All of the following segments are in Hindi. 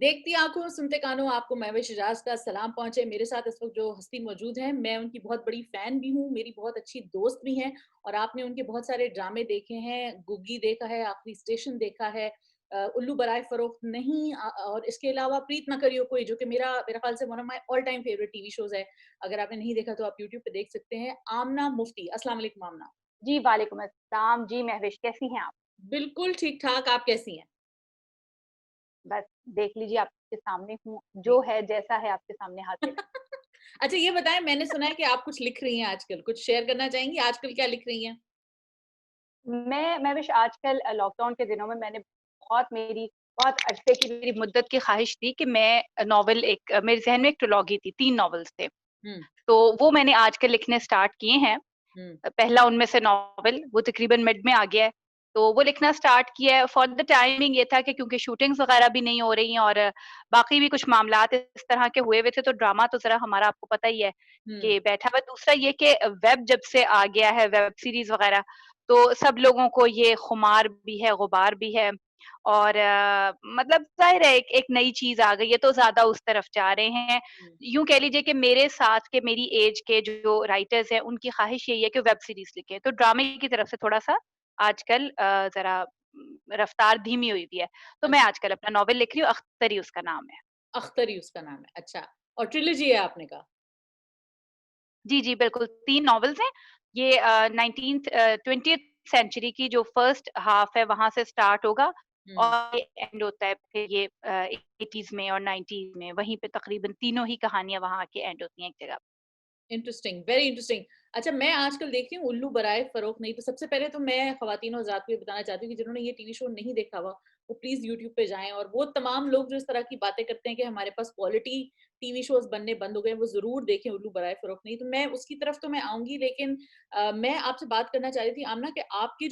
देखती आँखों, सुनते कानों, आपको महविश इजाज़ का सलाम पहुँचे। मेरे साथ इस वक़्त जो हस्ती मौजूद हैं, मैं उनकी बहुत बड़ी फ़ैन भी हूँ, मेरी बहुत अच्छी दोस्त भी हैं और आपने उनके बहुत सारे ड्रामे देखे हैं, गुग्गी देखा है, आखिरी स्टेशन देखा है, उल्लू बराए फ़रोख्त नहीं और इसके अलावा प्रीत ना करियो कोई जो कि मेरा मेरे ख़्याल से one of my all time favourite TV shows है। अगर आपने नहीं देखा तो आप यूट्यूब पे देख सकते हैं। आमना मुफ्ती, अस्सलाम वालेकुम आमना। जी, वालेकुम अस्सलाम। जी, महविश कैसी हैं आप? बिल्कुल ठीक-ठाक, आप कैसी हैं? बस देख लीजिए आपके सामने हूँ, जी। जो है जैसा है आपके सामने हाज़िर है। अच्छा ये बताएँ मैंने सुना है कि आप कुछ लिख रही हैं आजकल, कुछ शेयर करना चाहेंगी? आजकल क्या लिख रही हैं? मैं महविश आजकल लॉकडाउन के दिनों में मैंने बहुत अरसे की मेरी मुद्दत की ख़्वाहिश थी कि मैं नॉवल मेरे ज़हन में एक ट्रिलॉगी थी, 3 नॉवेल्स थे। हुँ, तो वो मैंने आजकल लिखने स्टार्ट किए हैं। हुँ, पहला उनमें से नॉवल वो तकरीबन मिड में आ गया है, तो वो लिखना स्टार्ट किया है। फॉर द टाइमिंग ये था कि क्योंकि शूटिंग्स वगैरह भी नहीं हो रही हैं और बाकी भी कुछ मामलात इस तरह के हुए हुए थे, तो ड्रामा तो ज़रा हमारा आपको पता ही है हुँ। कि बैठा हुआ है। दूसरा ये कि वेब जब से आ गया है, वेब सीरीज़ वगैरह, तो सब लोगों को ये खुमार भी है, गुबार भी है और मतलब ज़ाहिर है एक एक नई चीज़ आ गई है, तो ज़्यादा उस तरफ जा रहे हैं। हुँ, यूँ कह लीजिए कि मेरे साथ के मेरी ऐज के जो राइटर्स हैं, उनकी ख़्वाहिश यही है कि वेब सीरीज़ लिखें। तो ड्रामे की तरफ से थोड़ा-सा आजकल ज़रा रफ़्तार धीमी हुई हुई है। तो मैं अच्छा, आजकल अपना नॉवल लिख रही हूँ, अख्तरी उसका नाम है। अख्तरी उसका नाम है, अच्छा और ट्रिलॉजी है आपने कहा? जी, जी, बिल्कुल 3 नॉवेल्स हैं। ये 20th सेंचुरी की जो फर्स्ट हाफ़ है, वहाँ से स्टार्ट होगा हुँ। और ये एंड होता है फिर ये 80s में और 90s में, वहीं पे तकरीबन तीनों ही कहानियाँ वहाँ आके एंड होती हैं एक जगह। Interesting, very interesting. अच्छा मैं आजकल देख रही हूँ उल्लू बराए फ़रोख्त नहीं, तो सबसे पहले तो मैं ख़वातीन और हज़रात को ये बताना चाहती हूँ कि जिन्होंने ये टीवी शो नहीं देखा हुआ, वो प्लीज़ यूट्यूब पे जाएँ और वो तमाम लोग जो इस तरह की बातें करते हैं कि हमारे पास क्वालिटी टीवी शोज़ बनने बंद हो गए हैं, वो ज़रूर देखें उल्लू बराए फ़रोख्त नहीं। तो मैं उसकी तरफ तो मैं आऊँगी लेकिन मैं आपसे बात करना चाह रही थी आमना कि आपकी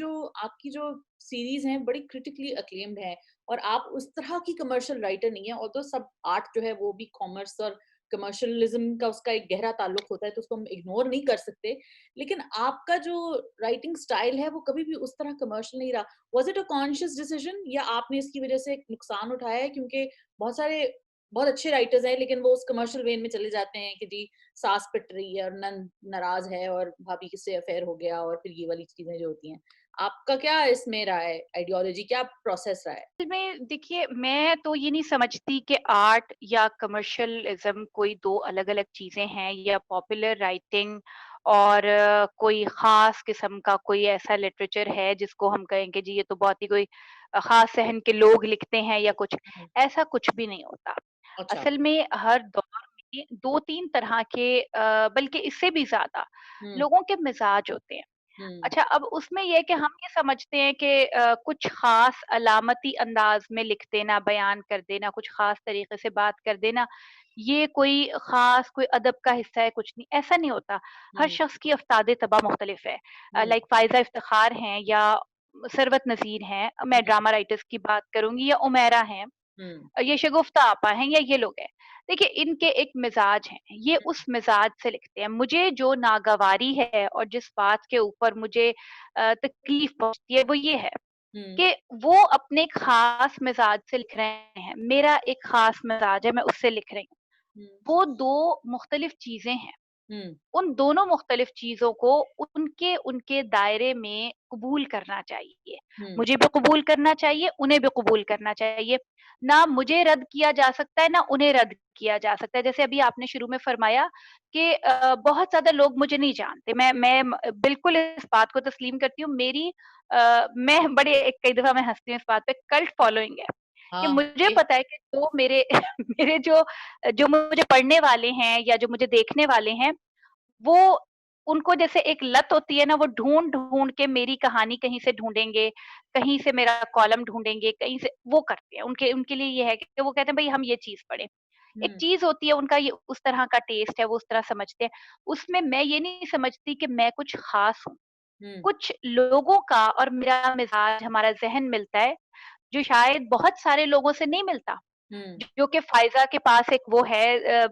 जो सीरीज़ हैं बड़ी क्रिटिकली अक्लेम्ड हैं और आप उस तरह की कमर्शियल राइटर नहीं हैं, ऑल्दो सब आर्ट जो है वो भी कॉमर्स और कमर्शियलिज्म का उसका एक गहरा ताल्लुक होता है, तो उसको हम इग्नोर नहीं कर सकते। लेकिन आपका जो राइटिंग स्टाइल है, वो कभी भी उस तरह कमर्शियल नहीं रहा। Was it a conscious decision या आपने इसकी वज़ह से एक नुकसान उठाया है? क्योंकि बहुत सारे बहुत अच्छे राइटर्स हैं, लेकिन वो उस कमर्शियल वेन में चले जाते हैं कि जी, सास पिट रही है और नंद नाराज़ है और भाभी से अफेयर हो गया और फिर ये वाली चीज़ें जो होती हैं। आपका क्या इसमें रहा है आइडियोलॉजी, क्या प्रोसेस रहा है? असल में देखिए, मैं तो ये नहीं समझती कि आर्ट या कमर्शियलिज़्म कोई 2 अलग-अलग चीज़ें हैं या पॉपुलर राइटिंग और कोई ख़ास किस्म का कोई ऐसा लिटरेचर है जिसको हम कहें कि जी ये तो बहुत ही कोई ख़ास सहन के लोग लिखते हैं या कुछ, हुँ, ऐसा कुछ भी नहीं होता। अच्छा। असल में हर दौर में 2-3 तरह के बल्कि इससे भी ज़्यादा हुँ, लोगों के मिज़ाज होते हैं। हुँ, अच्छा, अब उसमें ये है कि हम ये समझते हैं कि कुछ ख़ास अलामती अंदाज़ में लिख देना, बयान कर देना, कुछ ख़ास तरीक़े से बात कर देना, ये कोई ख़ास कोई अदब का हिस्सा है, कुछ नहीं, ऐसा नहीं होता। हर हुँ, शख़्स की अफ़्ताद-ए-तबा मुख़्तलिफ़ है। हुँ, लाइक फ़ाइज़ा इफ़्तिख़ार हैं या सरवत नज़ीर हैं, मैं हुँ, ड्रामा राइटर्स की बात करूँगी या उमैरा हैं। हुँ, ये शगुफ्ता आपा हैं या ये लोग हैं। देखिए इनके एक मिज़ाज हैं, ये उस मिज़ाज से लिखते हैं। मुझे जो नागवारी है और जिस बात के ऊपर मुझे तकलीफ़ पहुँचती है वो ये है हुँ, कि वो अपने एक ख़ास मिज़ाज से लिख रहे हैं। मेरा एक ख़ास मिज़ाज है, मैं उससे लिख रही हूँ। हुँ, वो 2 मुख़्तलिफ़ चीज़ें हैं। हुँ, उन दोनों मुख्तलिफ चीज़ों को उनके उनके दायरे में कबूल करना चाहिए। हुँ, मुझे भी कबूल करना चाहिए, उन्हें भी कबूल करना चाहिए। ना मुझे रद्द किया जा सकता है, ना उन्हें रद्द किया जा सकता है। जैसे अभी आपने शुरू में फरमाया कि बहुत ज़्यादा लोग मुझे नहीं जानते। मैं बिल्कुल इस बात को तस्लीम करती हूँ। मैं बड़े एक कई दफ़ा मैं हँसती हूँ इस बात पे, कल्ट फॉलोइंग है कि हाँ, मुझे एक पता है कि जो मेरे मेरे जो मुझे पढ़ने वाले हैं या जो मुझे देखने वाले हैं, वो उनको जैसे एक लत होती है ना, वो ढूँढ-ढूँढ के मेरी कहानी कहीं से ढूँढेंगे, कहीं से मेरा कॉलम ढूँढेंगे, कहीं से वो करते हैं। उनके उनके लिए ये है कि वो कहते हैं भई हम ये चीज़ पढ़ें। एक हुँ, चीज़ होती है उनका ये उस तरह का टेस्ट है, वो उस तरह समझते हैं। उसमें मैं ये नहीं समझती कि मैं कुछ ख़ास हूँ। हुँ, कुछ लोगों का और मेरा मिज़ाज, हमारा ज़हन मिलता है, जो शायद बहुत सारे लोगों से नहीं मिलता। हुँ, जो कि फ़ाइज़ा के पास एक वो है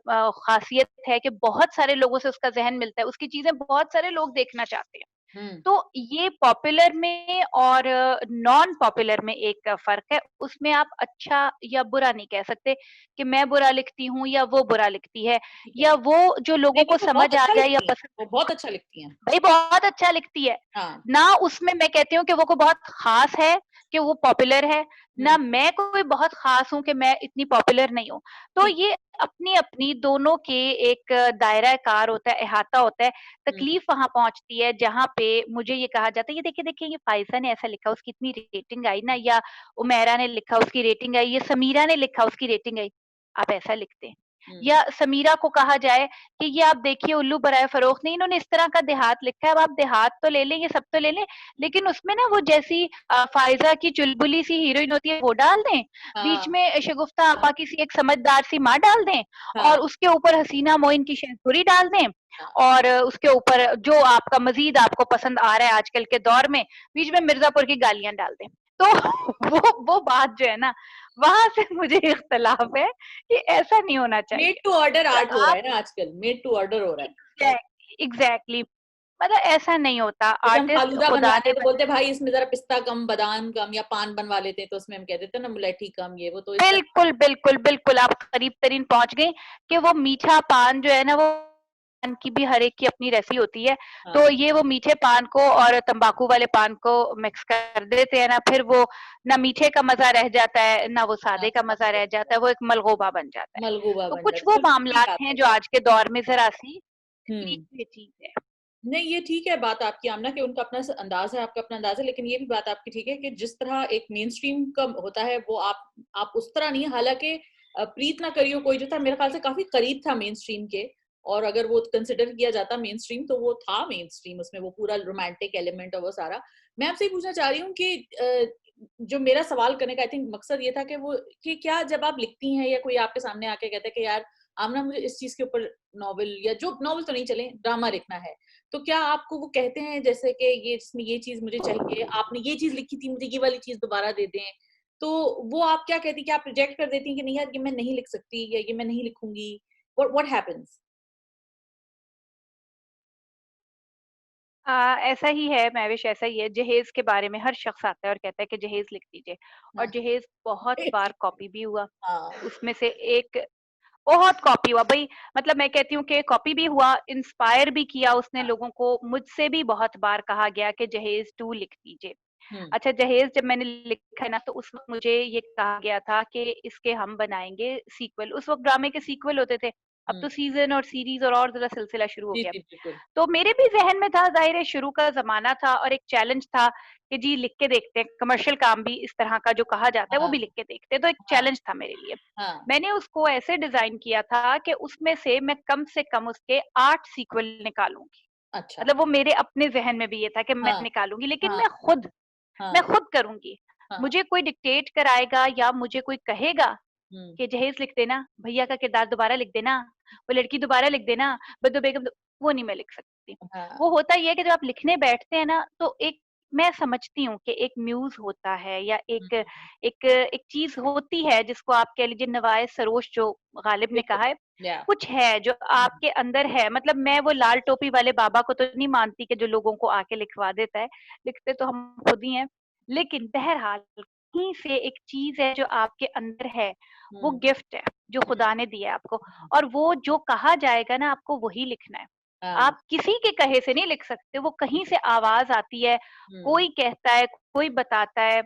ख़ासियत है कि बहुत सारे लोगों से उसका ज़हन मिलता है, उसकी चीज़ें बहुत सारे लोग देखना चाहते हैं। हुँ, तो ये पॉपुलर में और नॉन पॉपुलर में एक फ़र्क है। उसमें आप अच्छा या बुरा नहीं कह सकते कि मैं बुरा लिखती हूँ या वो बुरा लिखती है, ठीक है। या वो जो लोगों नहीं, को नहीं, वो बहुत समझ आ अच्छा जाए या लिखती हैं, पसंद, वो बहुत अच्छा लिखती हैं। भई बहुत अच्छा लिखती है। हाँ, ना उसमें मैं कहती हूँ कि वो कोई बहुत ख़ास है, कि वो पॉपुलर है, हुँ, ना मैं कोई बहुत ख़ास हूँ कि मैं इतनी पॉपुलर नहीं हूँ। तो ठीक ये अपनी-अपनी दोनों के एक दायरा-ए-कार होता है, अहाता होता है। हुँ, तकलीफ़ वहाँ पहुँचती है जहाँ पे मुझे ये कहा जाता है, ये देखिए, देखिए ये फ़ाइज़ा ने ऐसा लिखा, उसकी इतनी रेटिंग आई ना, या उमेरा ने लिखा, उसकी रेटिंग आई, या समीरा ने लिखा, उसकी रेटिंग आई। आप ऐसा लिखते हैं। हुँ, या समीरा को कहा जाए कि ये आप देखिए उल्लू बराए फ़रोख्त नहीं, इन्होंने इस तरह का देहात लिखा है, अब आप देहात तो ले लें, ये सब तो ले लें, लेकिन उसमें ना वो जैसी फ़ाइज़ा की चुलबुली सी हीरोइन होती है वो डाल दें, बीच हाँ, में शगुफ्ता आपा की सी एक समझदार सी माँ डाल दें, हाँ, और उसके ऊपर हसीना मोइन की शेखुरी डाल दें, हाँ, और उसके ऊपर जो आपका मज़ीद आपको पसंद आ रहा है आजकल के दौर में, बीच में मिर्ज़ापुर की गालियाँ डाल दें। तो वो बात जो है ना, वहाँ से मुझे इख्तिलाफ़ है कि ऐसा नहीं होना मेड चाहिए। टू ऑर्डर तो आर्ट हो रहा आप है ना आजकल, मेड टू ऑर्डर हो रहा है। एग्ज़ैक्टली, एग्ज़ैक्टली, मतलब ऐसा नहीं होता। जैसे हम आर्टिस्ट फालूदा खुदा बनवाते ने हैं तो बोलते हैं भाई इसमें ज़रा पिस्ता कम, बादाम कम या पान बनवा लेते हैं तो उसमें हम कह देते हैं ना मुलेठी कम ये वो तो इस तरह बिल्कुल, बिल्कुल, बिल्कुल, आप करीब-तरीन पहुँच गई कि वो मीठा पान जो है ना, वो पान की भी हर एक की अपनी रेसिपी होती है। तो हाँ, ये वो मीठे पान को और तम्बाकू वाले पान को मिक्स कर देते हैं ना, फिर वो ना मीठे का मज़ा रह जाता है, ना वो हाँ, सादे का मज़ा रह जाता है, वो एक मलगोबा बन जाता है। मलगूबा तो बन कुछ जाता है। वो बिल्कुल ठीक मामलात बात हैं है। जो आज के दौर में ज़रा-सी तकलीफ़ हुँ। ये चीज़ है। नहीं, ये ठीक है बात आपकी आमना कि उनका अपना स अंदाज़ है, आपका अपना अंदाज़ है, लेकिन ये भी बात आपकी ठीक है कि जिस तरह एक मेनस्ट्रीम का होता है, वो आप उस तरह नहीं है। हालाँकि प्रीत ना करियो कोई जो था, मेरे ख़्याल से काफ़ी करीब था मेनस्ट्रीम के और अगर वो कंसिडर किया जाता मेनस्ट्रीम, तो वो था मेनस्ट्रीम, उसमें वो पूरा रोमांटिक एलिमेंट और वो सारा। मैं आपसे ये पूछना चाह रही हूँ कि जो मेरा सवाल करने का आई थिंक मकसद ये था कि वो कि क्या जब आप लिखती हैं या कोई आपके सामने आके कहता है कि यार, आमना मुझे इस चीज़ के ऊपर नॉवल या जो नॉवल तो नहीं चले, ड्रामा लिखना है। तो क्या आपको वो कहते हैं जैसे कि ये इसमें ये चीज़ मुझे चाहिए, आपने ये चीज़ लिखी थी, मुझे ये वाली चीज़ दोबारा दे दें। तो वो आप क्या कहती हैं कि आप रिजेक्ट कर देती हैं कि नहीं यार ये मैं नहीं लिख सकती या ये मैं नहीं लिखूँगी? What happens? ऐसा ही है महविश, ऐसा ही है। जहेज़ के बारे में हर शख़्स आता है और कहता है कि जहेज़ लिख दीजिए, और हाँ। जहेज़ बहुत बार कॉपी भी हुआ। हाँ, उसमें से एक बहुत कॉपी हुआ भई, मतलब मैं कहती हूँ कि कॉपी भी हुआ, इंस्पायर भी किया उसने हाँ। लोगों को। मुझसे भी बहुत बार कहा गया कि जहेज़ 2 लिख दीजिए। हुँ, अच्छा, जहेज़ जब मैंने लिखा है ना, तो उस वक़्त मुझे ये कहा गया था कि इसके हम बनाएँगे सीक्वल। उस वक़्त ड्रामे के सीक्वल होते थे। अब हुँ। तो सीज़न और सीरीज़ और ज़रा सिलसिला शुरू हो जी, गया। जी, बिल्कुल। तो मेरे भी ज़हन में था, ज़ाहिर है शुरू का ज़माना था और एक चैलेंज था कि जी लिख के देखते हैं, कमर्शियल काम भी इस तरह का जो कहा जाता है वो हाँ, भी लिख के देखते हैं, तो एक हाँ, चैलेंज था मेरे लिए। हाँ। मैंने उसको ऐसे डिज़ाइन किया था कि उसमें से कम उसके 8 सीक्वल निकालूँगी। अच्छा। मतलब वो मेरे अपने ज़हन में भी ये था कि मैं हाँ, निकालूँगी, लेकिन हाँ, मैं हाँ, खुद करूँगी। हाँ। मुझे कोई डिक्टेट कराएगा या मुझे कोई कहेगा हुँ, कि जहेज़ लिख देना, भैया का किरदार दोबारा लिख देना, वो लड़की दोबारा लिख देना, बद्दू बेगम वो नहीं मैं लिख सकती। हाँ। वो होता ये है कि जब आप लिखने बैठते हैं ना, तो एक मैं समझती हूँ कि एक म्यूज़ होता है या हुँ, एक चीज़ होती है जिसको आप कह लीजिए नवाए सरोश जो गालिब ने बिल्कुल। कहा है, या कुछ है जो हुँ, आपके अंदर है। मतलब मैं वो लाल टोपी वाले बाबा को तो नहीं मानती कि जो लोगों को आके लिखवा देता है, लिखते तो हम खुद ही हैं। लेकिन बहरहाल कहीं से एक चीज़ है जो आपके अंदर है, वो हुँ, गिफ्ट है, जो हुँ, खुदा ने दिया है आपको, हुँ। और वो जो कहा जाएगा ना आपको वही लिखना है। हाँ, आप किसी के कहे से नहीं लिख सकते, वो कहीं से आवाज़ आती है, हुँ, कोई कहता है, कोई बताता है,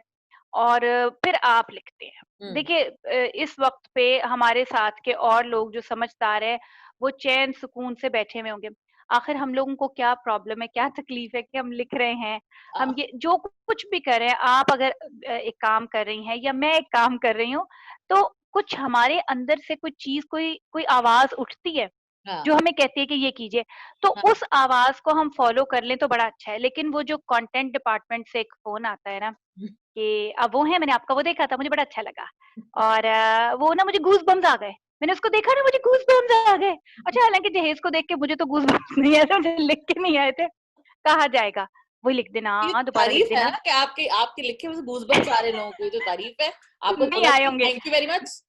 और फिर आप लिखते हैं। हुँ। देखिए इस वक़्त पे हमारे साथ के और लोग जो समझदार हैं, वो चैन सुकून से बैठे हुए होंगे। आखिर हम लोगों को क्या प्रॉब्लम है, क्या तकलीफ़ है कि हम लिख रहे हैं? हम हाँ, ये जो कुछ भी कर रहे हैं, आप अगर एक काम कर रही हैं या मैं एक काम कर रही हूँ, तो कुछ हमारे अंदर से कुछ चीज़, कोई कोई आवाज़ उठती है, हाँ, जो हमें कहती है कि ये कीजिए। तो हाँ, उस आवाज़ को हम फ़ॉलो कर लें तो बड़ा अच्छा है। लेकिन वो जो कंटेंट डिपार्टमेंट से एक फ़ोन आता है ना, हुँ, कि वो है, मैंने आपका वो देखा था, मुझे बड़ा अच्छा लगा, और वो ना मुझे गूज़बम्प्स आ गए। मैंने उसको देखा ना, मुझे गूज़बम्प्स आ गए। अच्छा, हालाँकि जहेज़ को देख के मुझे तो गूज़बम्प्स नहीं आए थे, मुझे लिख के नहीं आए थे। कहा जाएगा, वही लिख ये देना, दोबारा लिख तारीफ़ है देना। ना कि आपके आपके लिखे हुए गूज़बम्प्स आ रहे हैं लोगों को, ये तो तारीफ़ है। आपको नहीं बोला आए जाए होंगे। Thank you very much.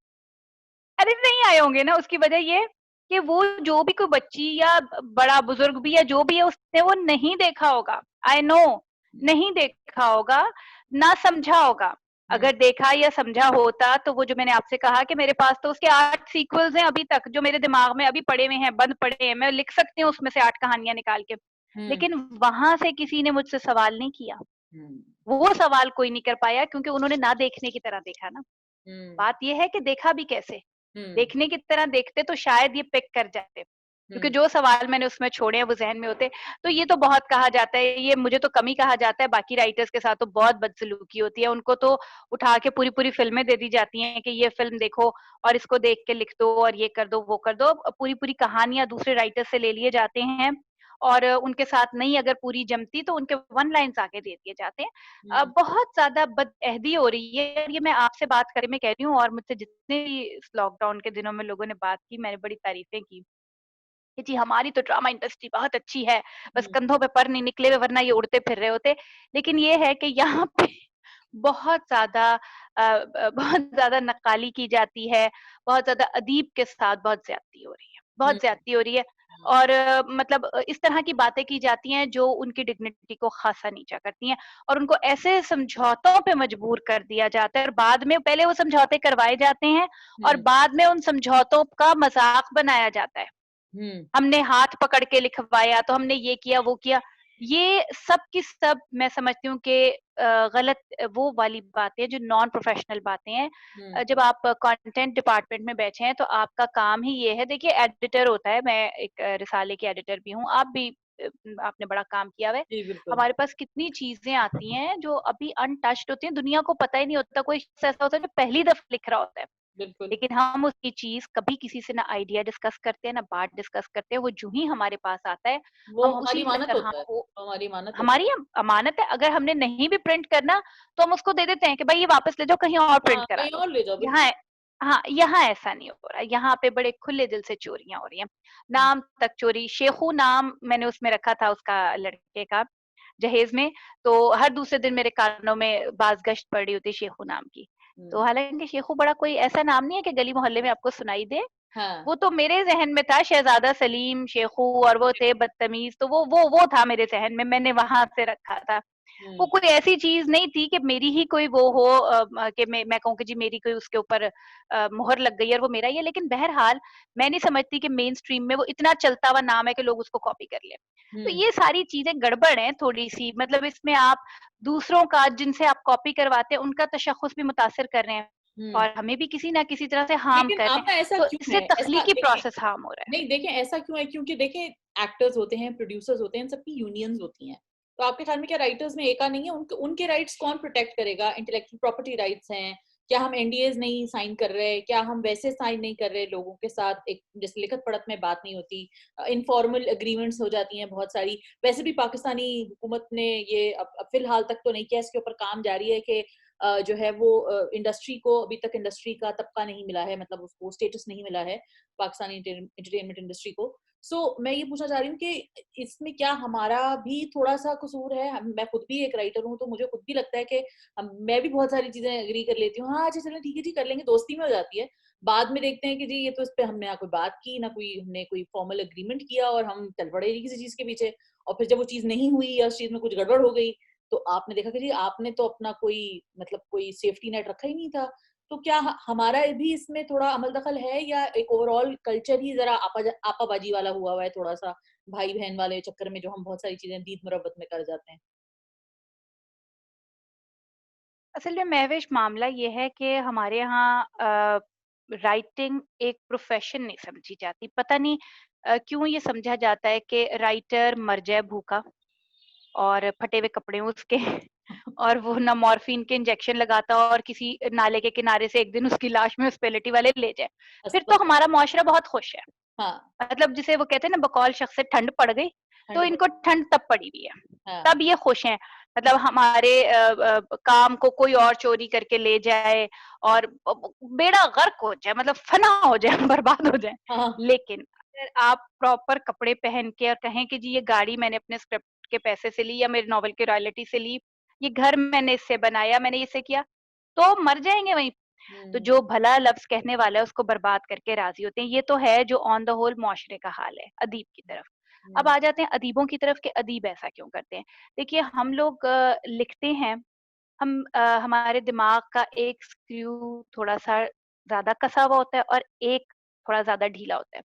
अरे नहीं आए होंगे ना, उसकी वजह ये कि वो जो भी कोई बच्ची या बड़ा बुजुर्ग भी या जो भी है, उसने वो नहीं देखा होगा। आई नो, नहीं देखा होगा, ना समझा होगा। हुँ, अगर देखा या समझा होता तो वो जो मैंने आपसे कहा कि मेरे पास तो उसके 8 सीक्वल्स हैं अभी तक, जो मेरे दिमाग में अभी पड़े हुए हैं, बंद पड़े हैं, मैं लिख सकती हूँ उसमें से 8 कहानियाँ निकाल के। हुँ, लेकिन वहाँ से किसी ने मुझसे सवाल नहीं किया। हुँ, वो सवाल कोई नहीं कर पाया क्योंकि उन्होंने ना देखने की तरह देखा ना। हुँ, बात ये है कि देखा भी कैसे? हुँ, देखने की तरह देखते तो शायद ये पिक कर जाते, क्योंकि हुँ, जो सवाल मैंने उसमें छोड़े हैं वो ज़हन में होते। तो ये तो बहुत कहा जाता है, ये मुझे तो कम ही कहा जाता है, बाकी राइटर्स के साथ तो बहुत बदसलूकी होती है। उनको तो उठा के पूरी-पूरी फ़िल्में दे दी जाती हैं कि ये फ़िल्म देखो और इसको देख के लिख दो और ये कर दो, वो कर दो। पूरी-पूरी कहानियाँ दूसरे राइटर से ले लिए जाते हैं और उनके साथ नहीं अगर पूरी जमती तो उनके वन लाइन्स आके दे दिए जाते हैं। हुँ, बहुत ज़्यादा बदअहदी हो रही है और ये मैं आपसे बात करके मैं कह रही हूँ और मुझसे जितने भी इस लॉकडाउन के दिनों में लोगों ने बात की, मैंने बड़ी तारीफ़ें की कि जी हमारी तो ड्रामा इंडस्ट्री बहुत अच्छी है, बस हुँ, कंधों पे पर नहीं निकले हुए वरना ये उड़ते फिर रहे होते। लेकिन ये है कि यहाँ पे बहुत ज़्यादा बहुत ज़्यादा नक्काली की जाती है, बहुत ज़्यादा अदीब के साथ बहुत ज़्यादती हो रही है, हुँ, बहुत ज़्यादती हो रही है हुँ, और मतलब इस तरह की बातें की जाती हैं जो उनकी डिग्निटी को ख़ासा नीचा करती हैं और उनको ऐसे समझौतों पे मजबूर कर दिया जाता है और बाद में पहले वो समझौते करवाए जाते हैं और हुँ, बाद में उन समझौतों का मज़ाक बनाया जाता है। हुँ, हमने हाथ पकड़ के लिखवाया, तो हमने ये किया, वो किया। ये सब की सब मैं समझती हूँ कि गलत वो वाली बातें हैं जो नॉन प्रोफ़ेशनल बातें हैं। हुँ, जब आप कंटेंट डिपार्टमेंट में बैठे हैं, तो आपका काम ही ये है देखिए एडिटर होता है, मैं एक रिसाले की एडिटर भी हूँ, आप भी आपने बड़ा काम किया हुआ है। जी, बिल्कुल, हमारे पास कितनी चीज़ें आती हैं जो अभी अनटच्ड होती हैं, दुनिया को पता ही नहीं होता, कोई शख़्स ऐसा होता है जो पहली दफ़ा लिख रहा होता है। बिल्कुल। लेकिन हम उसकी चीज़ कभी किसी से ना आइडिया डिस्कस करते हैं, ना बात डिस्कस करते हैं, वो जूँ ही हमारे पास आता है, वो हम हमारी उसी अमानत तरह होता है, वो वो हमारी अमानत होता है। हमारी अमानत है, अगर हमने नहीं भी प्रिंट करना, तो हम उसको दे देते हैं कि भाई ये वापस ले जाओ, कहीं और हाँ, प्रिंट करा कहीं लो। और ले जाओ, यहाँ बिल्कुल। हाँ, यहाँ ऐसा नहीं हो रहा है, यहाँ पे बड़े खुले दिल से चोरियाँ हो रही हैं। हुँ, नाम तक चोरी, शेखू नाम मैंने उसमें रखा था उसका लड़के का, जहेज़ में, तो हर दूसरे दिन मेरे कानों में बाज़-गश्त पड़ रही होती है शेखू नाम की। तो हुँ, हालाँकि शेखू बड़ा कोई ऐसा नाम नहीं है कि गली-मोहल्ले में आपको सुनाई दे, हाँ, वो तो मेरे ज़हन में था शहज़ादा सलीम, शेखू और वो थे बदतमीज़, तो वो था मेरे ज़हन में, मैंने वहाँ से रखा था। वो हुँ, कोई ऐसी चीज़ नहीं थी कि मेरी ही कोई वो हो कि मैं कहूँ कि जी मेरी कोई उसके ऊपर मुहर लग गई है और वो मेरा ही है, लेकिन बहरहाल मैं नहीं समझती कि मेन स्ट्रीम में वो इतना चलता हुआ नाम है कि लोग उसको कॉपी कर लें। तो हुँ, ये सारी चीज़ें गड़बड़ हैं थोड़ी-सी, मतलब इसमें आप दूसरों का जिनसे आप कॉपी करवाते हैं, उनका तशख़्ख़ुस भी मुतासिर कर रहे हैं हुँ। और हमें भी किसी न किसी तरह से हार्म लेकिन कर रहे आप हैं। ना ऐसा तो क्यों इससे है? ऐसा तख़्लीक़ी देखें प्रोसेस हार्म हो रहा है। नहीं देखें ऐसा क्यों है? क्योंकि देखें एक्टर्स होते हैं, प्रोड्यूसर्स होते हैं, इन सबकी यूनियंस होती हैं। तो आपके ख़्याल में क्या राइटर्स में एका नहीं है? उनके उनके राइट्स कौन प्रोटेक्ट करेगा? इंटेलेक्चुअल प्रॉपर्टी राइट्स हैं, क्या हम एनडीएज़ नहीं साइन कर रहे? क्या हम वैसे साइन नहीं कर रहे लोगों के साथ एक जैसे लिखत-पढ़त में बात नहीं होती इन्फॉर्मल एग्रीमेंट्स हो जाती हैं बहुत सारी। वैसे भी पाकिस्तानी हुकूमत ने ये अब फ़िलहाल तक तो नहीं किया, इसके ऊपर काम जारी है कि जो है वो इंडस्ट्री को अभी तक इंडस्ट्री का तबका नहीं मिला है मतलब उसको स्टेटस नहीं मिला है पाकिस्तानी एंटरटेनमेंट इंडस्ट्री को। सो मैं ये पूछना चाह रही हूँ कि इसमें क्या हमारा भी थोड़ा-सा कसूर है? मैं खुद भी एक राइटर हूँ, तो मुझे खुद भी लगता है कि मैं भी बहुत सारी चीज़ें एग्री कर लेती हूँ। हाँ, अच्छा चलो ठीक है जी, कर लेंगे, दोस्ती में हो जाती है। बाद में देखते हैं कि जी ये तो इस पे हमने ना कोई बात की, ना कोई हमने कोई फॉर्मल एग्रीमेंट किया और हम चल पड़े किसी चीज़ के पीछे। और फिर जब वो चीज़ नहीं हुई या उस चीज़ में कुछ गड़बड़ हो गई, तो आपने देखा कि जी आपने तो अपना कोई मतलब कोई सेफ्टी नेट रखा ही नहीं था। तो क्या हमारा भी इसमें थोड़ा अमल दखल है या एक ओवरऑल कल्चर ही ज़रा आपाबाजी वाला हुआ हुआ है थोड़ा-सा, भाई-बहन वाले चक्कर में जो हम बहुत सारी चीज़ें दीद-मुरब्बत में कर जाते हैं? असल में महविश मामला ये है कि हमारे यहाँ राइटिंग एक प्रोफ़ेशन नहीं समझी जाती। पता नहीं क्यों ये समझा जाता है कि राइटर मर जाए भूखा और फटे हुए कपड़े हों उसके और वो ना मॉर्फिन के इंजेक्शन लगाता हो और किसी नाले के किनारे से एक दिन उसकी लाश म्युनिसिपैलिटी वाले ले जाएँ। फिर तो अस्तगफुर हमारा मुआशरा बहुत खुश है। हाँ, मतलब जिसे वो कहते हैं ना बकौल शख्स से ठंड पड़ गई, तो ठंड पड़ इनको ठंड तब पड़ी हुई है, हाँ, तब ये खुश हैं। मतलब हमारे काम को कोई और चोरी करके ले जाए और बेड़ा गर्क हो जाए, मतलब फना हो जाए, बर्बाद हो जाए। हाँ, लेकिन अगर आप प्रॉपर कपड़े पहन के और कहें कि जी ये गाड़ी मैंने अपने स्क्रिप्ट के पैसे से ली या मेरे नॉवल की रॉयल्टी से ली, ये घर मैंने इससे बनाया, मैंने इसे किया, तो मर जाएँगे वहीं। तो हुँ, जो भला लफ्ज़ कहने वाला है उसको बर्बाद करके राज़ी होते हैं। ये तो है जो ऑन द होल मुआशरे का हाल है, अदीब की तरफ। अब हुँ, आ जाते हैं अदीबों की तरफ कि अदीब ऐसा क्यों करते हैं। देखिए हम लोग लिखते हैं, हमारे दिमाग का एक स्क्रू थोड़ा-सा ज़्यादा कसा हुआ होता है और एक थोड़ा ज़्यादा ढीला होता है,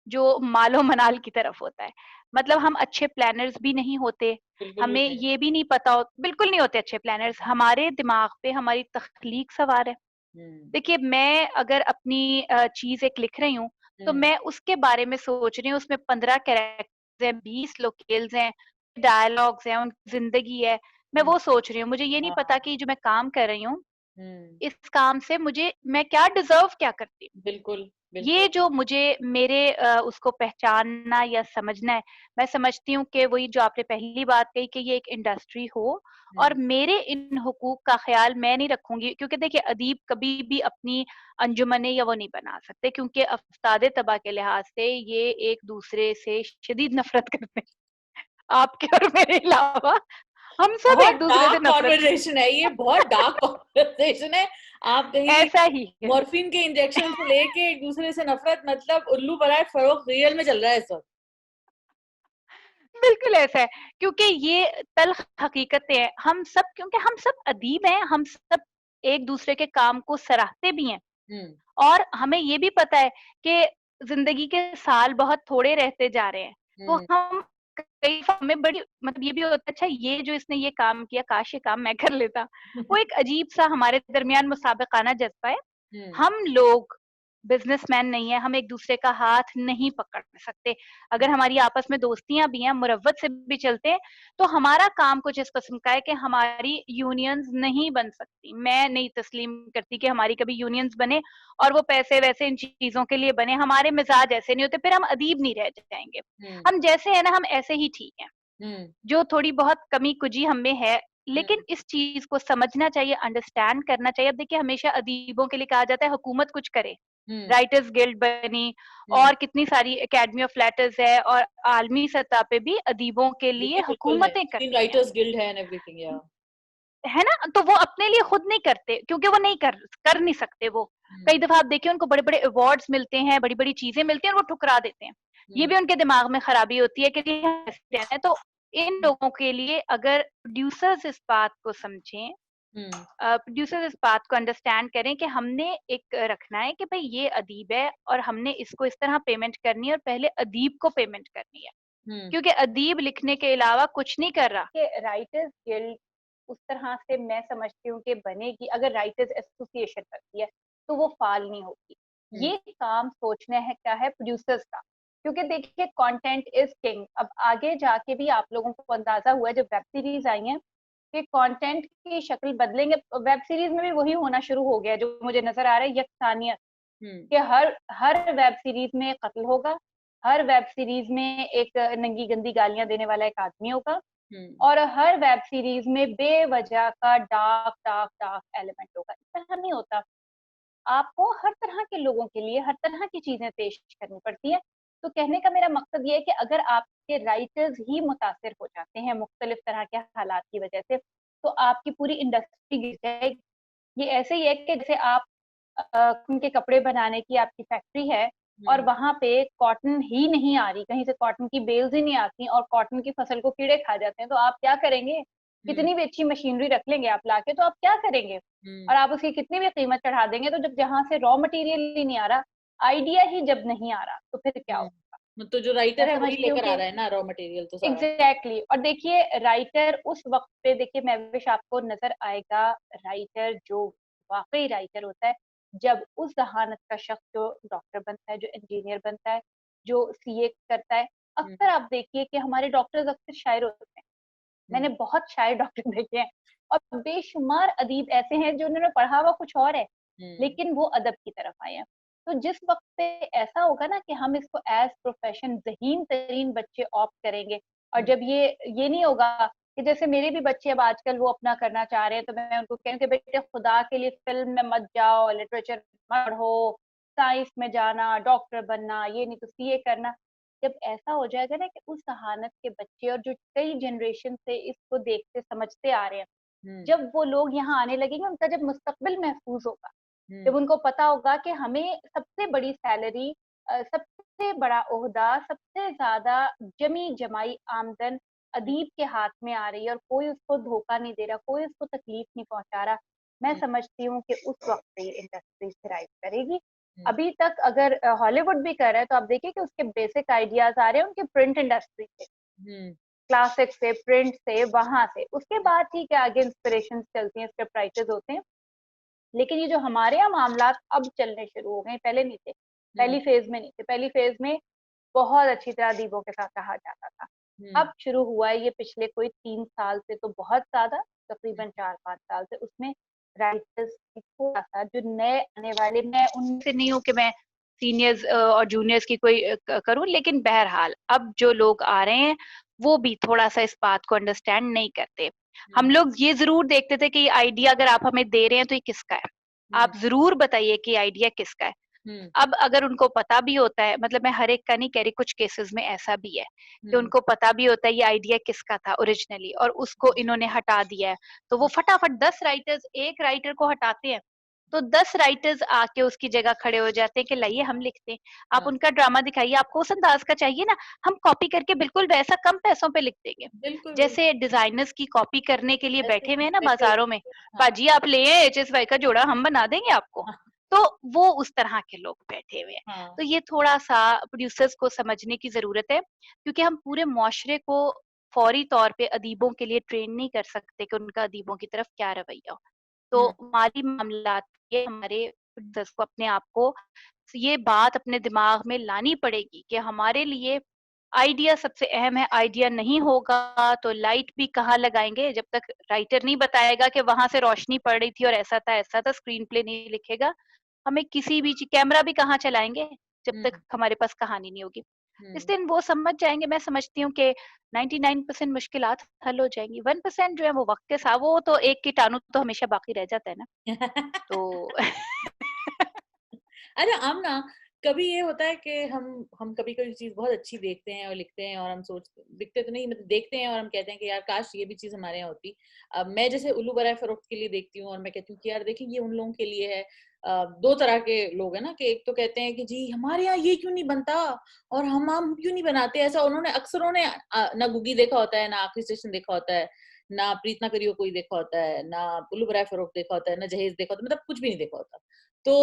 जो मालो-मनाल की तरफ होता है। मतलब हम अच्छे प्लानर्स भी नहीं होते, बिल्कुल भी हमें नहीं। ये भी नहीं पता हो बिल्कुल नहीं होते अच्छे प्लानर्स, हमारे दिमाग पे हमारी तख्लीक सवार है। हुँ, देखिए, मैं अगर अपनी चीज़ एक लिख रही हूँ, तो हुँ, मैं उसके बारे में सोच रही हूँ, उसमें 15 कैरेक्टर्स हैं, 20 लोकेल्स हैं, डायलॉग्स हैं, उनकी ज़िंदगी है, मैं हुँ, वो सोच रही हूँ। मुझे ये नहीं पता हाँ, कि जो मैं काम कर रही हूँ, हुँ, इस काम से मुझे मैं क्या डिज़र्व क्या करती हूँ। बिल्कुल, ये बिल्कुल। जो मुझे मेरे उसको पहचानना या समझना है, मैं समझती हूँ कि वही जो आपने पहली बात कही कि ये एक इंडस्ट्री हो और हुँ, मेरे इन हुकूक का ख़्याल मैं नहीं रखूँगी क्योंकि देखिए अदीब कभी भी अपनी अंजुमनें या वो नहीं बना सकते क्योंकि अफ़्ताद तबा के लिहाज़ से ये एक-दूसरे से शदीद नफ़रत करते हैं। आपके और मेरे अलावा हम सब बहुत एक-दूसरे से डार्क नफ़रत कन्वर्सेशन है ये, बहुत डार्क कन्वर्सेशन है। आप कहीं ऐसा ही है। मॉर्फिन के इंजेक्शन से लेके एक-दूसरे से नफ़रत, मतलब उल्लू बनाए फ़रोख्त रियल में चल रहा है इस वक़्त। बिल्कुल ऐसा है, क्योंकि ये तल्ख़ हकीकतें हैं। हम सब क्योंकि हम सब अदीब हैं, हम सब एक-दूसरे के काम को सराहते भी हैं हुँ, और हमें ये भी पता है कि ज़िंदगी के साल बहुत थोड़े रहते जा रहे हैं। तो हुँ, हम कई हमें बड़ी मतलब ये भी होता है अच्छा ये जो इसने ये काम किया काश ये काम मैं कर लेता। वो एक अजीब-सा हमारे दरमियान मुसाबिकाना जज़्बा है। हुँ, हम लोग बिज़नेसमैन नहीं है, हम एक-दूसरे का हाथ नहीं पकड़ सकते। अगर हुँ, हमारी आपस में दोस्तियाँ भी हैं, मुरव्वत से भी चलते हैं, तो हमारा काम कुछ इस किस्म का है कि हमारी यूनियंस नहीं बन सकती। मैं नहीं तस्लीम करती कि हमारी कभी यूनियंस बने और वो पैसे-वैसे इन चीज़ों के लिए बने, हमारे मिज़ाज ऐसे नहीं होते, फिर हम अदीब नहीं रह जाएँगे। हुँ, हम जैसे हैं ना, हम ऐसे ही ठीक हैं। हुँ, जो थोड़ी बहुत कमी-कुजी हम में है, हुँ, लेकिन इस चीज़ को समझना चाहिए, अंडरस्टैंड करना चाहिए। अब देखिए हमेशा अदीबों के लिए कहा जाता है हुकूमत कुछ करे, हुँ, राइटर्स गिल्ड बनी हुँ। और कितनी सारी एकेडमी ऑफ लेटर्स है और आलमी सतह पे भी अदीबों के लिए बिल्कुल, बिल्कुल है। हुकूमतें स्क्रीन करती हैं। राइटर्स गिल्ड है एंड एवरीथिंग, या है ना? तो वो अपने लिए खुद नहीं करते क्योंकि वो नहीं कर नहीं सकते वो। हुँ, कई दफ़ा आप देखिए उनको बड़े-बड़े अवार्ड्स मिलते हैं, बड़ी-बड़ी चीज़ें मिलती हैं और वो ठुकरा देते हैं। ये हुँ, भी उनके दिमाग में खराबी होती है कि जी हाँ, ऐसे रहना है। तो इन हुँ, लोगों के लिए अगर प्रोड्यूसर्स इस बात को समझें, हुँ, प्रोड्यूसर्स इस बात को अंडरस्टैंड करें कि हमने एक रखना है कि भई ये अदीब है और हमने इसको इस तरह पेमेंट करनी है और पहले अदीब को पेमेंट करनी है। हुँ, क्योंकि अदीब लिखने के अलावा कुछ नहीं कर रहा। कि राइटर्स गिल्ड उस तरह से मैं समझती हूँ कि बनेगी अगर राइटर्स एसोसिएशन बनती है, तो वो फ़ाल नहीं होगी। हुँ, ये काम सोचना है क्या है प्रोड्यूसर्स का, क्योंकि देखिए कंटेंट इज़ किंग। अब आगे जाके भी आप लोगों को अंदाज़ा हुआ है जब वेब सीरीज़ आई हैं, कि कंटेंट की शक्ल बदलेंगे। वेब सीरीज़ में भी वही होना शुरू हो गया है जो मुझे नज़र आ रहा है यकसानियत। हुँ, कि हर हर वेब सीरीज़ में कत्ल होगा, हर वेब सीरीज़ में एक नंगी गंदी गालियाँ देने वाला एक आदमी होगा हुँ, और हर वेब सीरीज़ में बेवजह का डार्क डार्क डार्क एलिमेंट होगा। इस तरह नहीं होता। आपको हर तरह के लोगों के लिए हर तरह की चीज़ें पेश करनी पड़ती हैं। तो कहने का मेरा मकसद ये है कि अगर आपके राइटर्स ही मुतासिर हो जाते हैं मुख्तलिफ तरह के हालात की वजह से, तो आपकी पूरी इंडस्ट्री गिर जाएगी। ये ऐसे ही है कि जैसे आप उनके कपड़े बनाने की आपकी फैक्ट्री है और हुँ, वहाँ पे कॉटन ही नहीं आ रही, कहीं से कॉटन की बेल्स ही नहीं आती और कॉटन की फसल को कीड़े खा जाते हैं, तो आप क्या करेंगे? हुँ, कितनी भी अच्छी मशीनरी रख लेंगे आप लाके, तो आप क्या करेंगे? और हुँ, आप उसकी कितनी भी कीमत चढ़ा देंगे, तो जब जहाँ से रॉ मटेरियल ही नहीं आ रहा, आइडिया ही जब नहीं आ रहा, तो फिर क्या होगा? तो जो मैं राइटर है वही समझती हूँ लेकर आ कि रहा है ना रॉ मटेरियल तो सारा। एग्ज़ैक्टली और देखिए राइटर उस वक़्त पे देखिए महविश आपको नज़र आएगा राइटर जो वाक़ई राइटर होता है, जब उस ज़हानत का शख़्स जो डॉक्टर बनता है, जो इंजीनियर बनता है, जो सीए करता है। हुँ, अक्सर आप देखिए कि हमारे डॉक्टर्स अक्सर शायर होते हैं। हुँ, मैंने बहुत शायर डॉक्टर देखे हैं और बेशुमार अदीब ऐसे हैं जो उन्होंने पढ़ा हुआ कुछ और है, हुँ, लेकिन वो अदब की तरफ आए हैं। तो जिस वक़्त पे ऐसा होगा ना कि हम इसको एज़ प्रोफ़ेशन ज़हीन-तरीन बच्चे ऑप्ट करेंगे और हुँ, जब ये नहीं होगा कि जैसे मेरे भी बच्चे अब आजकल वो अपना करना चाह रहे हैं, तो मैं उनको कह रही हूँ कि बेटे खुदा के लिए फ़िल्म में मत जाओ, लिटरेचर मत पढ़ो, साइंस में जाना, डॉक्टर बनना, ये नहीं तो सीए करना। जब ऐसा हो जाएगा ना कि उस ज़हानत के बच्चे और जो कई जनरेशन से इसको देखते समझते आ रहे हैं, हुँ, जब वो लोग यहाँ आने लगेंगे, उनका जब मुस्तकबिल महफूज़ होगा, हुँ, जब उनको पता होगा कि हमें सबसे बड़ी सैलरी सबसे सबसे बड़ा ओहदा, सबसे ज़्यादा जमी-जमाई आमदन अदीब के हाथ में आ रही है और कोई उसको धोखा नहीं दे रहा, कोई उसको तकलीफ नहीं पहुँचा रहा। मैं हुँ, समझती हूँ कि उस वक़्त से ये इंडस्ट्री थ्राइव करेगी। हुँ, अभी तक अगर हॉलीवुड भी कर रहा है तो आप देखिए कि उसके बेसिक आइडियाज़ आ रहे हैं उनके प्रिंट इंडस्ट्री से, हुँ, क्लासिक से, प्रिंट से, वहाँ से। उसके बाद ठीक है आगे इंस्पिरेशंस चलती हैं, स्क्रिप्ट राइटर्स होते हैं। लेकिन ये जो हमारे यहाँ मामलात अब चलने शुरू हो गए हैं, पहले नहीं थे। हुँ, पहली फ़ेज़ में नहीं थे। पहली फ़ेज़ में बहुत अच्छी तरह अदीबों के साथ रहा जाता था। हुँ, अब शुरू हुआ है ये पिछले कोई 3 साल से तो बहुत ज़्यादा, तकरीबन 4-5 साल से उसमें राइटर्स की थोड़ा-सा जो नए आने वाले मैं उनसे नहीं हूँ कि मैं सीनियर्स और जूनियर्स की कोई क करूँ लेकिन बहरहाल अब जो लोग आ रहे हैं, वो भी थोड़ा-सा इस बात को अंडरस्टैंड नहीं करते। हम हुँ, लोग ये ज़रूर देखते थे कि ये आइडिया अगर आप हमें दे रहे हैं तो ये किसका है? हुँ, आप ज़रूर बताइए कि आइडिया किसका है? हुँ, अब अगर उनको पता भी होता है मतलब मैं हर एक का नहीं कह रही, कुछ केसेज़ में ऐसा भी है, कि हुँ, उनको पता भी होता है ये आइडिया किसका था ओरिजिनली और उसको इन्होंने हटा दिया है। तो वो फटाफट 10 राइटर्स 1 राइटर को हटाते हैं, तो 10 राइटर्स आके उसकी जगह खड़े हो जाते हैं कि लाइए हम लिखते हैं। आप हाँ, उनका ड्रामा दिखाइए, आपको उस अंदाज़ का चाहिए ना, हम कॉपी करके बिल्कुल वैसा कम पैसों पे लिख देंगे। बिल्कुल, जैसे बिल्कुल, डिज़ाइनर्स की कॉपी करने के लिए ऐसे बैठे हुए ही हैं ना बैठे बाज़ारों में, हुए हाँ, "पाजी आप ले आएँ एचएसवाई का जोड़ा, हम बना देंगे आपको।" हाँ, तो वो उस तरह के लोग बैठे हुए हैं। हाँ, तो ये थोड़ा-सा प्रोड्यूसर्स को समझने की ज़रूरत है, क्योंकि हम पूरे मुआशरे को फौरी तौर पे अदीबों के लिए ट्रेन नहीं कर सकते कि उनका अदीबों की तरफ क्या रवैया हो। हुँ, तो माली मामलात ये हमारे प्रोड्यूसर्स को अपने आप को ये बात अपने दिमाग में लानी पड़ेगी कि हमारे लिए आइडिया सबसे अहम है, आइडिया नहीं होगा तो लाइट भी कहाँ लगाएँगे जब तक राइटर नहीं बताएगा कि वहाँ से रोशनी पड़ रही थी और ऐसा था, स्क्रीन प्ले नहीं लिखेगा। हमें किसी भी ची कैमरा भी कहाँ चलाएँगे जब हुँ, तक हमारे पास कहानी नहीं होगी। जिस हुँ। दिन वो समझ जाएँगे मैं समझती हूँ कि 99% मुश्किलात हल हो जाएँगी। 1% जो है वो वक़्त के साथ वो तो एक कीटाणु तो हमेशा बाकी रह जाता है ना। तो अच्छा आमना, कभी ये होता है कि हम कभी-कभी चीज़ बहुत अच्छी देखते हैं और लिखते हैं और हम दिखते तो नहीं मतलब देखते हैं और हम कहते हैं कि यार काश ये भी चीज़ हमारे यहाँ होती। मैं जैसे उल्लू बराए फ़रोख्त के लिए देखती हूँ और मैं कहती हूँ कि यार देखिए ये उन लोगों के लिए है। 2 तरह के लोग हैं ना कि एक तो कहते हैं कि जी हमारे यहाँ ये क्यों नहीं बनता और हम क्यों नहीं बनाते ऐसा उन्होंने अक्सर ना गुग्गी देखा होता है, ना आखिरी स्टेशन देखा होता है, ना प्रीत ना करियो कोई देखा होता है, ना उल्लू बराए फ़रोख्त देखा होता है, ना जहेज़ देखा होता है, मतलब कुछ भी नहीं देखा होता। तो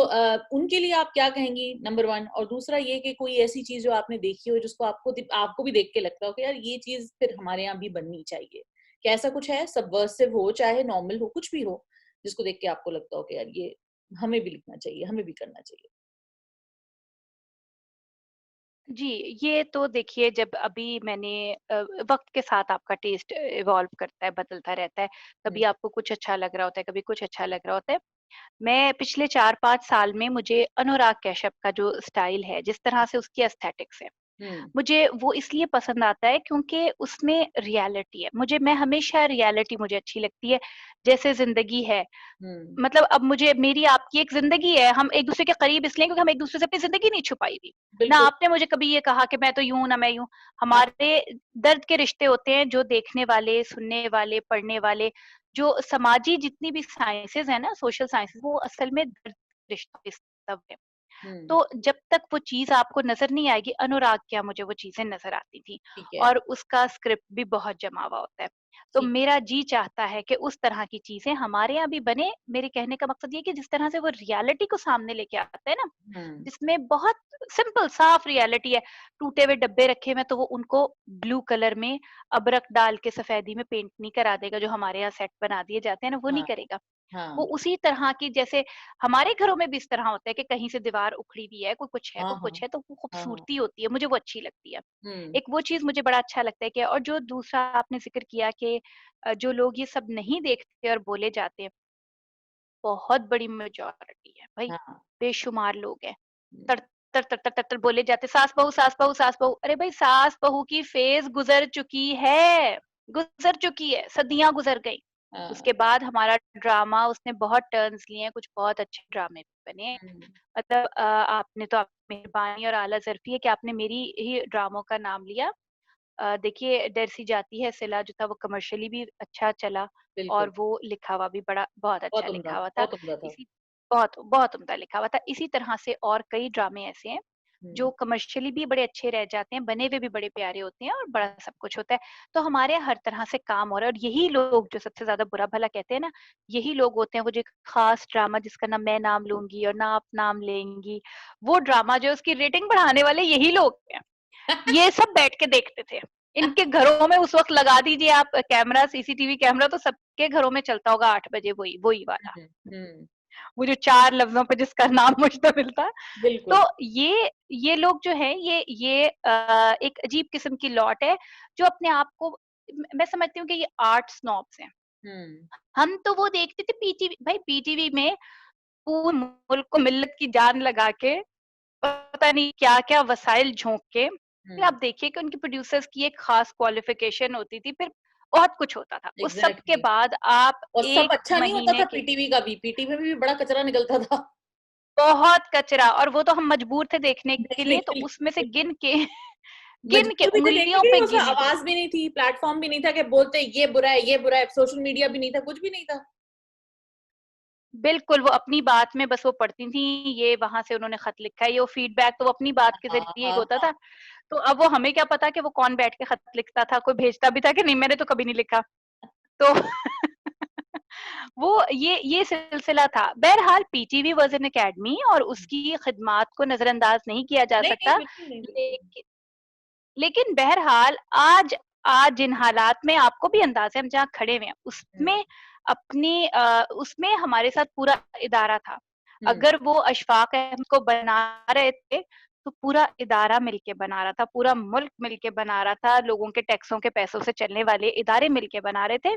उनके लिए आप क्या कहेंगी नंबर 1 और दूसरा ये कि कोई ऐसी चीज़ जो आपने देखी हो जिसको आपको भी देख के लगता हो कि यार ये चीज़ फिर हमारे यहाँ भी बननी चाहिए। क्या ऐसा कुछ है सबवर्सिव हो चाहे नॉर्मल हो, कुछ भी हो, जिसको देख के आपको लगता हो कि यार ये हमें भी लिखना चाहिए, हमें भी करना चाहिए? जी, ये तो देखिए जब अभी मैंने वक़्त के साथ आपका टेस्ट इवॉल्व करता है, बदलता रहता है। हुँ, कभी आपको कुछ अच्छा लग रहा होता है, कभी कुछ अच्छा लग रहा होता है। मैं पिछले 4-5 साल में मुझे अनुराग कश्यप का जो स्टाइल है, जिस तरह से उसकी एस्थेटिक्स है, हुँ, मुझे वो इसलिए पसंद आता है क्योंकि उसमें रियलिटी है। मैं हमेशा रियलिटी मुझे अच्छी लगती है। जैसे ज़िंदगी है, हुँ, मतलब अब मुझे मेरी आपकी एक ज़िंदगी है, हम एक-दूसरे के करीब इसलिए क्योंकि हम एक-दूसरे से अपनी ज़िंदगी नहीं छुपाई हुई। ना बिल्कुल। आपने मुझे कभी ये कहा कि मैं तो यूँ हूँ, ना मैं यूँ। हाँ, हमारे दर्द के रिश्ते होते हैं जो देखने वाले, सुनने वाले, पढ़ने वाले, जो समाजी जितनी भी साइंसेज़ हैं ना, सोशल साइंसेज़ वो असल में दर्द रिश्तों के सब है। हुँ, तो जब तक वो चीज़ आपको नज़र नहीं आएगी, अनुराग क्या मुझे वो चीज़ें नज़र आती थी ठीक है, और उसका स्क्रिप्ट भी बहुत जमा हुआ होता है। तो ठीक है। मेरा जी चाहता है कि उस तरह की चीज़ें हमारे यहाँ भी बने। मेरे कहने का मकसद ये है कि जिस तरह से वो रियलिटी को सामने लेके आता है ना, हुँ, जिसमें बहुत सिंपल साफ रियलिटी है। टूटे हुए डब्बे रखे हुए हैं तो वो उनको ब्लू कलर में अबरक डाल के सफ़ेदी में पेंट नहीं करा देगा, जो हमारे यहाँ सेट बना दिए जाते हैं ना, वो नहीं हाँ, करेगा। वो हाँ, उसी तरह की जैसे हमारे घरों में भी इस तरह होता है कि कहीं से दीवार उखड़ी हुई है, कोई कुछ है, हाँ, कोई कुछ हाँ, है, तो वो हाँ, हाँ। खूबसूरती होती है, मुझे वो अच्छी लगती है। हुँ, एक वो चीज़ मुझे बड़ा अच्छा लगता है कि और जो दूसरा आपने ज़िक्र किया कि जो लोग ये सब नहीं देखते और बोले जाते हैं, बहुत बड़ी मेजॉरिटी है भई, हाँ, बेशुमार लोग हैं। हुँ, तर तर तर तर तर तर बोले जाते सास बहू सास बहू सास बहू। अरे भाई सास बहू की फेज़ गुज़र चुकी है, सदियाँ गुज़र गईं। हाँ, उसके बाद हमारा ड्रामा उसने बहुत टर्न्स लिए हैं, कुछ बहुत अच्छे ड्रामे भी बने हैं। हुँ, मतलब आपने तो आप मेहरबानी और आला ज़र्फ़ी है कि आपने मेरी ही ड्रामों का नाम लिया। देखिए डर सी जाती है सिला जो था वो कमर्शियली भी अच्छा चला और बिल्कुल। वो लिखा हुआ भी बड़ा बहुत अच्छा लिखा हुआ था। बहुत उम्दा था। इसी बहुत बहुत उम्दा लिखा हुआ था। इसी तरह से और कई ड्रामे ऐसे हैं, जो कमर्शियली भी बड़े अच्छे रह जाते हैं, बने हुए भी बड़े प्यारे होते हैं और बड़ा सब कुछ होता है। तो हमारे यहाँ हर तरह से काम हो रहा है और यही लोग जो सबसे ज़्यादा बुरा-भला कहते हैं ना, यही लोग होते हैं वो जो एक ख़ास ड्रामा जिसका ना मैं नाम लूँगी और ना आप नाम लेंगी, वो ड्रामा जो है उसकी रेटिंग बढ़ाने वाले यही लोग हैं। ये सब बैठ के देखते थे। इनके घरों में उस वक़्त लगा दीजिए आप कैमरा, सीसीटीवी कैमरा तो सबके घरों में चलता होगा 8 बजे वही वही वाला। हम्म, वो जो 4 लफ्ज़ों पे जिसका नाम मुझको मिलता है। तो बिल्कुल। ये लोग जो हैं ये एक अजीब किस्म की लौट है जो अपने आप को मैं समझती हूँ कि ये आर्ट स्नॉब्स हैं। हम्म, हम तो वो देखते थे पीटीवी भाई पीटीवी में पूरे मुल्क को मिल्लत की जान लगा के पता नहीं क्या-क्या वसाइल झोंक के फिर आप हम्म, देखिए कि उनके प्रोड्यूसर्स की एक खास क्वालिफ़िकेशन होती थी, फिर बहुत कुछ होता था। उस सब के एग्जैक्टली। बाद आप और सब 1 अच्छा नहीं होता महीने था के पीटीवी का भी, पीटीवी में भी बड़ा कचरा निकलता था। बहुत कचरा और वो तो हम मजबूर थे देखने के देखने लिए, तो के उसमें से लिए गिन के गिन के मजबूर भी थे देखने उँगलियों के लिए, पे उसमें गिने गिने आवाज भी नहीं थी, प्लेटफॉर्म भी नहीं था कि बोलते ये बुरा है, ये बुरा है, सोशल मीडिया भी नहीं था, कुछ भी नहीं था। बिल्कुल, वो अपनी बात में बस वो पढ़ती थीं, ये वहाँ से उन्होंने खत लिखा है, ये वो फीडबैक तो वो अपनी बात के हाँ, ज़रिए हाँ, होता हाँ। था। तो अब वो हमें क्या पता कि वो कौन बैठ के खत लिखता था, कोई भेजता भी था कि नहीं, मैंने तो कभी नहीं लिखा। तो वो ये सिलसिला था। बहरहाल पीटीवी वाज़ एन अकेडमी और उसकी खिदमात को नज़रअंदाज नहीं किया जा नहीं, नहीं, सकता। बिल्कुल नहीं, बिल्कुल नहीं। लेकिन लेकिन बहरहाल आज आज जिन हालात में आपको भी अंदाज़ा है हम जहाँ खड़े हुए हैं, हुँ, उसमें हमारे साथ पूरा इदारा था। हुँ, अगर वो अशफ़ाक़ अहमद को बना रहे थे, तो पूरा इदारा मिलके बना रहा था, पूरा मुल्क मिलके बना रहा था, लोगों के टैक्सों के पैसों से चलने वाले इदारे मिलके बना रहे थे।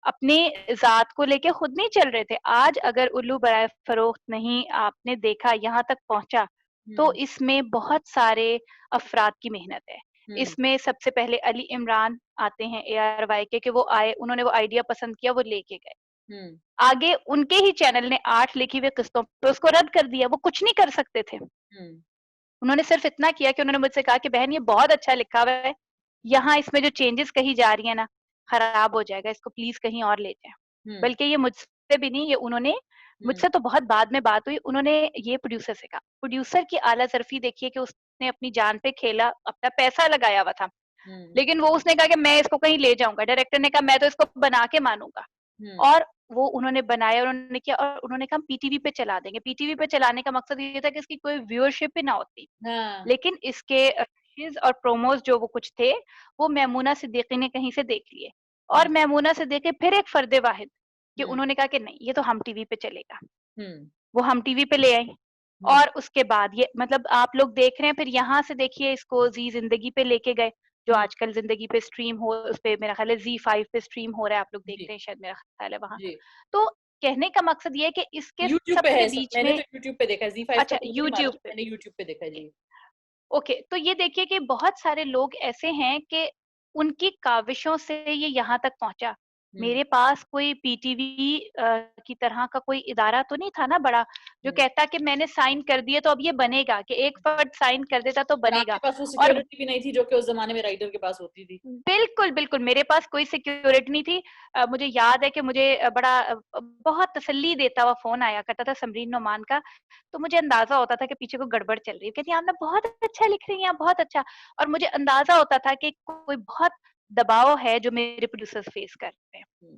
अपनी ज़ात को लेके खुद नहीं चल रहे थे। आज अगर उल्लू बराए फ़रोख्त नहीं आपने देखा यहाँ तक पहुँचा, तो हुँ, इसमें बहुत सारे अफ़राद की मेहनत है। हुँ, इसमें सबसे पहले अली इमरान आते हैं एआरवाई के कि वो आए, उन्होंने वो आइडिया पसंद किया, वो लेके गए। हुँ, आगे उनके ही चैनल ने 8 लिखी हुई किस्तों पे उसको रद्द कर दिया, वो कुछ नहीं कर सकते थे। हुँ, उन्होंने सिर्फ़ इतना किया कि उन्होंने मुझसे कहा कि बहन ये बहुत अच्छा लिखा हुआ है, यहाँ इसमें जो चेंजेज़ कही जा रही है ना, खराब हो जाएगा, इसको प्लीज़ कहीं और ले जाएँ। हुँ, बल्कि ये मुझसे भी नहीं, ये उन्होंने हुँ, मुझसे तो बहुत बाद में बात हुई, उन्होंने ये प्रोड्यूसर से कहा। प्रोड्यूसर की आला ज़रफ़ी देखिए कि उसने अपनी जान पे खेला, अपना पैसा लगाया हुआ था। हुँ, लेकिन वो उसने कहा कि मैं इसको कहीं ले जाऊँगा, डायरेक्टर ने कहा मैं तो इसको बना के मानूँगा। हुँ, और वो उन्होंने बनाया, उन्होंने किया और उन्होंने कहा हम पीटीवी पे चला देंगे। पीटीवी पे चलाने का मकसद ये था कि इसकी कोई व्यूअरशिप ही ना होती। हाँ, लेकिन इसके रशीज़ और प्रोमोज़ जो वो कुछ थे, वो मैमूना सिद्दीकी ने कहीं से देख लिए हुँ, और मैमूना सिद्दीकी फिर एक फ़र्द वाहिद कि हुँ, उन्होंने कहा कि नहीं, ये तो हम टीवी पे चलेगा। हुँ, वो हम टीवी पे ले आई हुँ, और उसके बाद ये मतलब आप लोग देख रहे हैं फिर यहाँ से देखिए इसको ज़ी ज़िंदगी पे लेके गए, जो हुँ, आजकल ज़िंदगी पे स्ट्रीम हो उसपे मेरा ख़्याल है ज़ी5 पे स्ट्रीम हो रहा है, आप लोग देख जी, रहे हैं शायद मेरा ख़्याल है वहाँ। जी। तो कहने का मकसद ये है कि इसके यूट्यूब पे सबसे है सब, बीच मैंने में तो यूट्यूब पे देखा है, ज़ी5 का अच्छा तो मुझे नहीं यूट्यूब मालूम, पे। मैंने यूट्यूब पे देखा है, जी। ओके, तो ये देखिए कि बहुत सारे लोग ऐसे हैं कि उनकी काविशों से ये यहाँ तक पहुँचा। हुँ, मेरे पास कोई पीटीवी की तरह का कोई इदारा तो नहीं था ना बड़ा, जो हुँ, कहता कि मैंने साइन कर दिए तो अब ये बनेगा, कि एक फर्द साइन कर देता तो और आपके बनेगा। पास वो और सिक्योरिटी भी नहीं थी जो कि उस ज़माने में राइटर के पास होती थी। बिल्कुल, बिल्कुल, मेरे पास कोई सिक्योरिटी नहीं थी। मुझे याद है कि मुझे बहुत तसल्ली देता हुआ फ़ोन आया करता था समरीन नोमान का, तो मुझे अंदाज़ा होता था कि पीछे कोई गड़बड़ चल रही है। कहती, "आप ना बहुत अच्छा लिख रही हैं, आप बहुत अच्छा।" और मुझे अंदाज़ा होता था कि कोई बहुत दबाव है जो मेरे प्रोड्यूसर्स फेस कर रहे हैं। हुँ,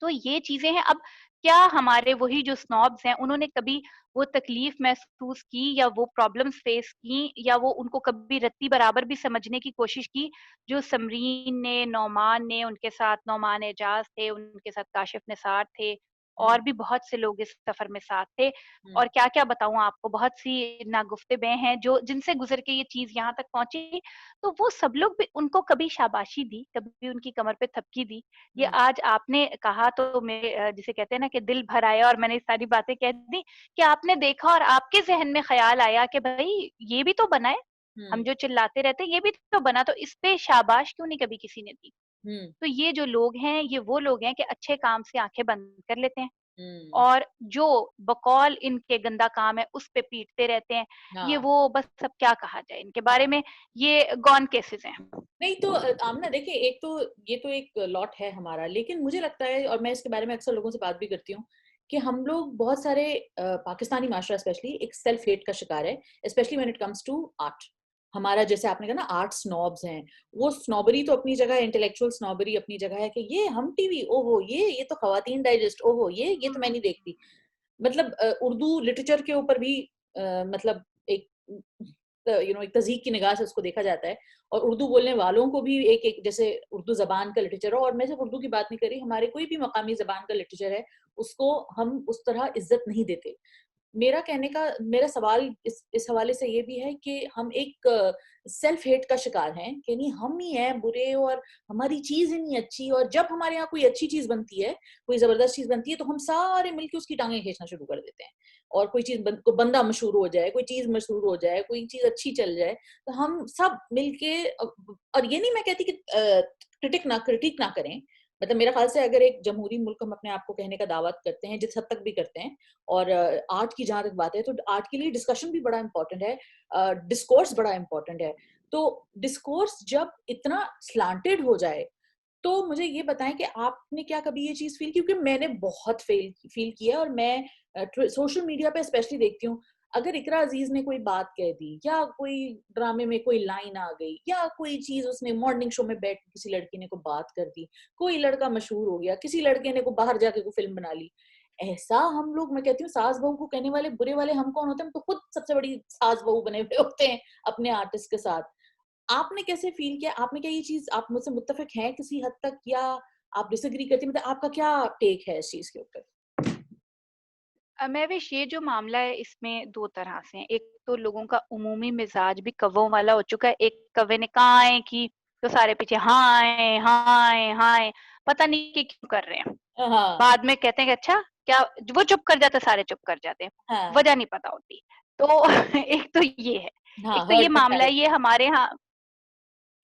तो ये चीज़ें हैं। अब क्या हमारे वही जो स्नॉब्स हैं, उन्होंने कभी वो तकलीफ़ महसूस की या वो प्रॉब्लम्स फ़ेस की या वो उनको कभी रत्ती बराबर भी समझने की कोशिश की, जो समरीन ने, नौमान ने, उनके साथ नौमान एजाज़ थे, उनके साथ काशिफ़ निसार थे हुँ, और भी बहुत से लोग इस सफ़र में साथ थे। हुँ, और क्या-क्या बताऊँ आपको, बहुत सी नागुफ्ते-बें हैं जो जिनसे गुज़र के ये चीज़ यहाँ तक पहुँची। तो वो सब लोग भी उनको कभी शाबाशी दी, कभी उनकी कमर पे थपकी दी। ये हुँ, आज आपने कहा तो मेरे जिसे कहते हैं ना कि दिल भर आया और मैंने ये सारी बातें कह दी कि आपने देखा और आपके ज़हन में ख़्याल आया कि भई ये भी तो बना है। हम हुँ, जो चिल्लाते रहते हैं ये भी तो बना, तो इस पे शाबाश क्यों नहीं कभी किसी ने दी? हुँ, तो ये जो लोग हैं, ये वो लोग हैं कि अच्छे काम से आँखें बंद कर लेते हैं हुँ, और जो बकौल इनके गंदा काम है उस पे पीटते रहते हैं। ये हाँ, वो बस अब क्या कहा जाए इनके बारे हाँ। में, ये गॉन केसेज़ हैं। नहीं तो आमना देखिए, एक तो ये तो एक लॉट है हमारा, लेकिन मुझे लगता है और मैं इसके बारे में अक्सर लोगों से बात भी करती हूँ कि हम लोग बहुत सारे पाकिस्तानी माशरा स्पेशली एक सेल्फ हेट का शिकार है, specially when it comes to art. हमारा जैसे आपने कहा ना आर्ट स्नॉब्स हैं, वो स्नॉबरी तो अपनी जगह, इंटेलेक्चुअल स्नॉबरी अपनी जगह है कि ये हम टीवी, ओहो ये तो खवातीन डाइजेस्ट, ओहो ये तो मैं नहीं देखती। मतलब उर्दू लिटरेचर के ऊपर भी मतलब एक एक तज़ीक की निगाह से उसको देखा जाता है, और उर्दू बोलने वालों को भी एक एक जैसे उर्दू ज़बान का लिटरेचर हो, और मैं सिर्फ उर्दू की बात नहीं कर रही, हमारे कोई भी मकामी ज़बान का लिटरेचर है, उसको हम उस तरह इज़्ज़त नहीं देते। मेरा सवाल इस हवाले से ये भी है कि हम एक सेल्फ हेट का शिकार हैं कि नहीं हम ही हैं बुरे और हमारी चीज ही नहीं अच्छी, और जब हमारे यहाँ कोई अच्छी चीज बनती है, कोई जबरदस्त चीज बनती है, तो हम सारे मिलकर उसकी टांगें खींचना शुरू कर देते हैं। और कोई चीज को बंदा मशहूर हो जाए, कोई चीज मशहूर हो जाए, कोई चीज अच्छी चल जाए, तो हम सब मिलके और ये नहीं मैं कहती कि क्रिटिक ना करें। मतलब मेरा ख्याल से अगर एक जमहूरी मुल्क हम अपने आप को कहने का दावा करते हैं, जिस हद तक भी करते हैं, और आर्ट की जहां तक बात है, तो आर्ट के लिए डिस्कशन भी बड़ा इंपॉर्टेंट है, डिस्कोर्स बड़ा इंपॉर्टेंट है। तो डिस्कोर्स जब इतना स्लांटेड हो जाए, तो मुझे ये बताएं कि आपने क्या कभी ये चीज फील, क्योंकि मैंने बहुत फील किया, और मैं सोशल मीडिया पे स्पेशली देखती हूँ, अगर इकरा अजीज ने कोई बात कह दी, या कोई ड्रामे में कोई लाइन आ गई, या कोई चीज उसने मॉर्निंग शो में बैठ के किसी लड़की ने को बात कर दी, कोई लड़का मशहूर हो गया, किसी लड़के ने को बाहर जाके कोई फिल्म बना ली, ऐसा हम लोग, मैं कहती हूँ सास बहू को कहने वाले बुरे वाले हम कौन होते हैं? हम तो खुद सबसे बड़ी सास बहू बने हुए होते हैं अपने आर्टिस्ट के साथ। आपने कैसे फील किया? आपने क्या ये चीज, आप मुझसे मुत्तफिक हैं किसी हद तक, या आप डिसएग्री करती हैं? मतलब आपका क्या टेक है इस चीज के ऊपर? महविश ये जो मामला है इसमें 2 तरह से है। एक तो लोगों का उमूमी मिज़ाज भी कव्वों वाला हो चुका है। एक कव्वे ने काएँ की तो सारे पीछे हाय, हाय, हाय, पता नहीं कि क्यों कर रहे हैं। हाँ, बाद में कहते हैं कि अच्छा क्या, वो चुप कर जाते हैं, सारे चुप कर जाते हैं। हाँ, वजह नहीं पता होती। तो एक तो ये है। हाँ, एक तो ये हर्ट मामला है, मेंटालिटी। ये हमारे यहाँ,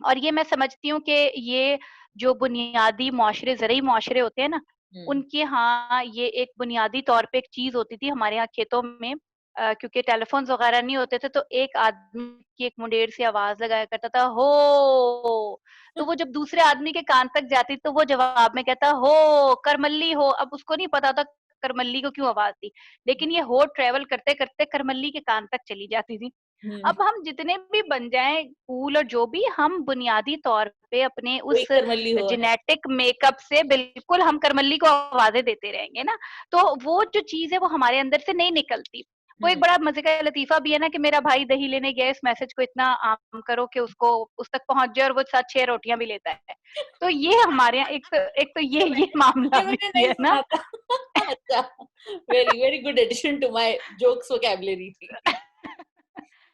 और ये मैं समझती हूँ कि ये जो बुनियादी मुआशरे, ज़रई मुआशरे होते हैं ना, हम्म, उनके यहाँ ये एक बुनियादी तौर पे एक चीज़ होती थी हमारे यहाँ खेतों में, क्योंकि टेलीफ़ोन्स वग़ैरह नहीं होते थे, तो एक आदमी की एक मुंडेर सी आवाज़ लगाया करता था, हो! तो वो जब दूसरे आदमी के कान तक जाती, तो वो जवाब में कहता, हो, करमल्ली हो। अब उसको नहीं पता था करमल्ली को क्यों आवाज़ दी, लेकिन ये हो ट्रैवल करते-करते करमल्ली के कान तक चली जाती थी। हम्म, अब हम जितने भी बन जाएँ कूल और जो भी, हम बुनियादी तौर पे अपने कोई उस करमल्ली हो है। जेनेटिक मेकअप से बिल्कुल हम करमल्ली को आवाज़ें देते रहेंगे ना, तो वो जो चीज़ है वो हमारे अंदर से नहीं निकलती। वो एक हम्म, बड़ा मज़े का लतीफ़ा भी है ना कि मेरा भाई दही लेने गया, इस मैसेज को इतना आम करो कि उसको उस तक पहुँच जाए और वो साथ 6 रोटियाँ भी लेता है। तो ये हमारे यहाँ एक तो ये मामला ये भी मैंने नहीं है ना। सुना था। अच्छा, very very good addition to my jokes vocabulary थी।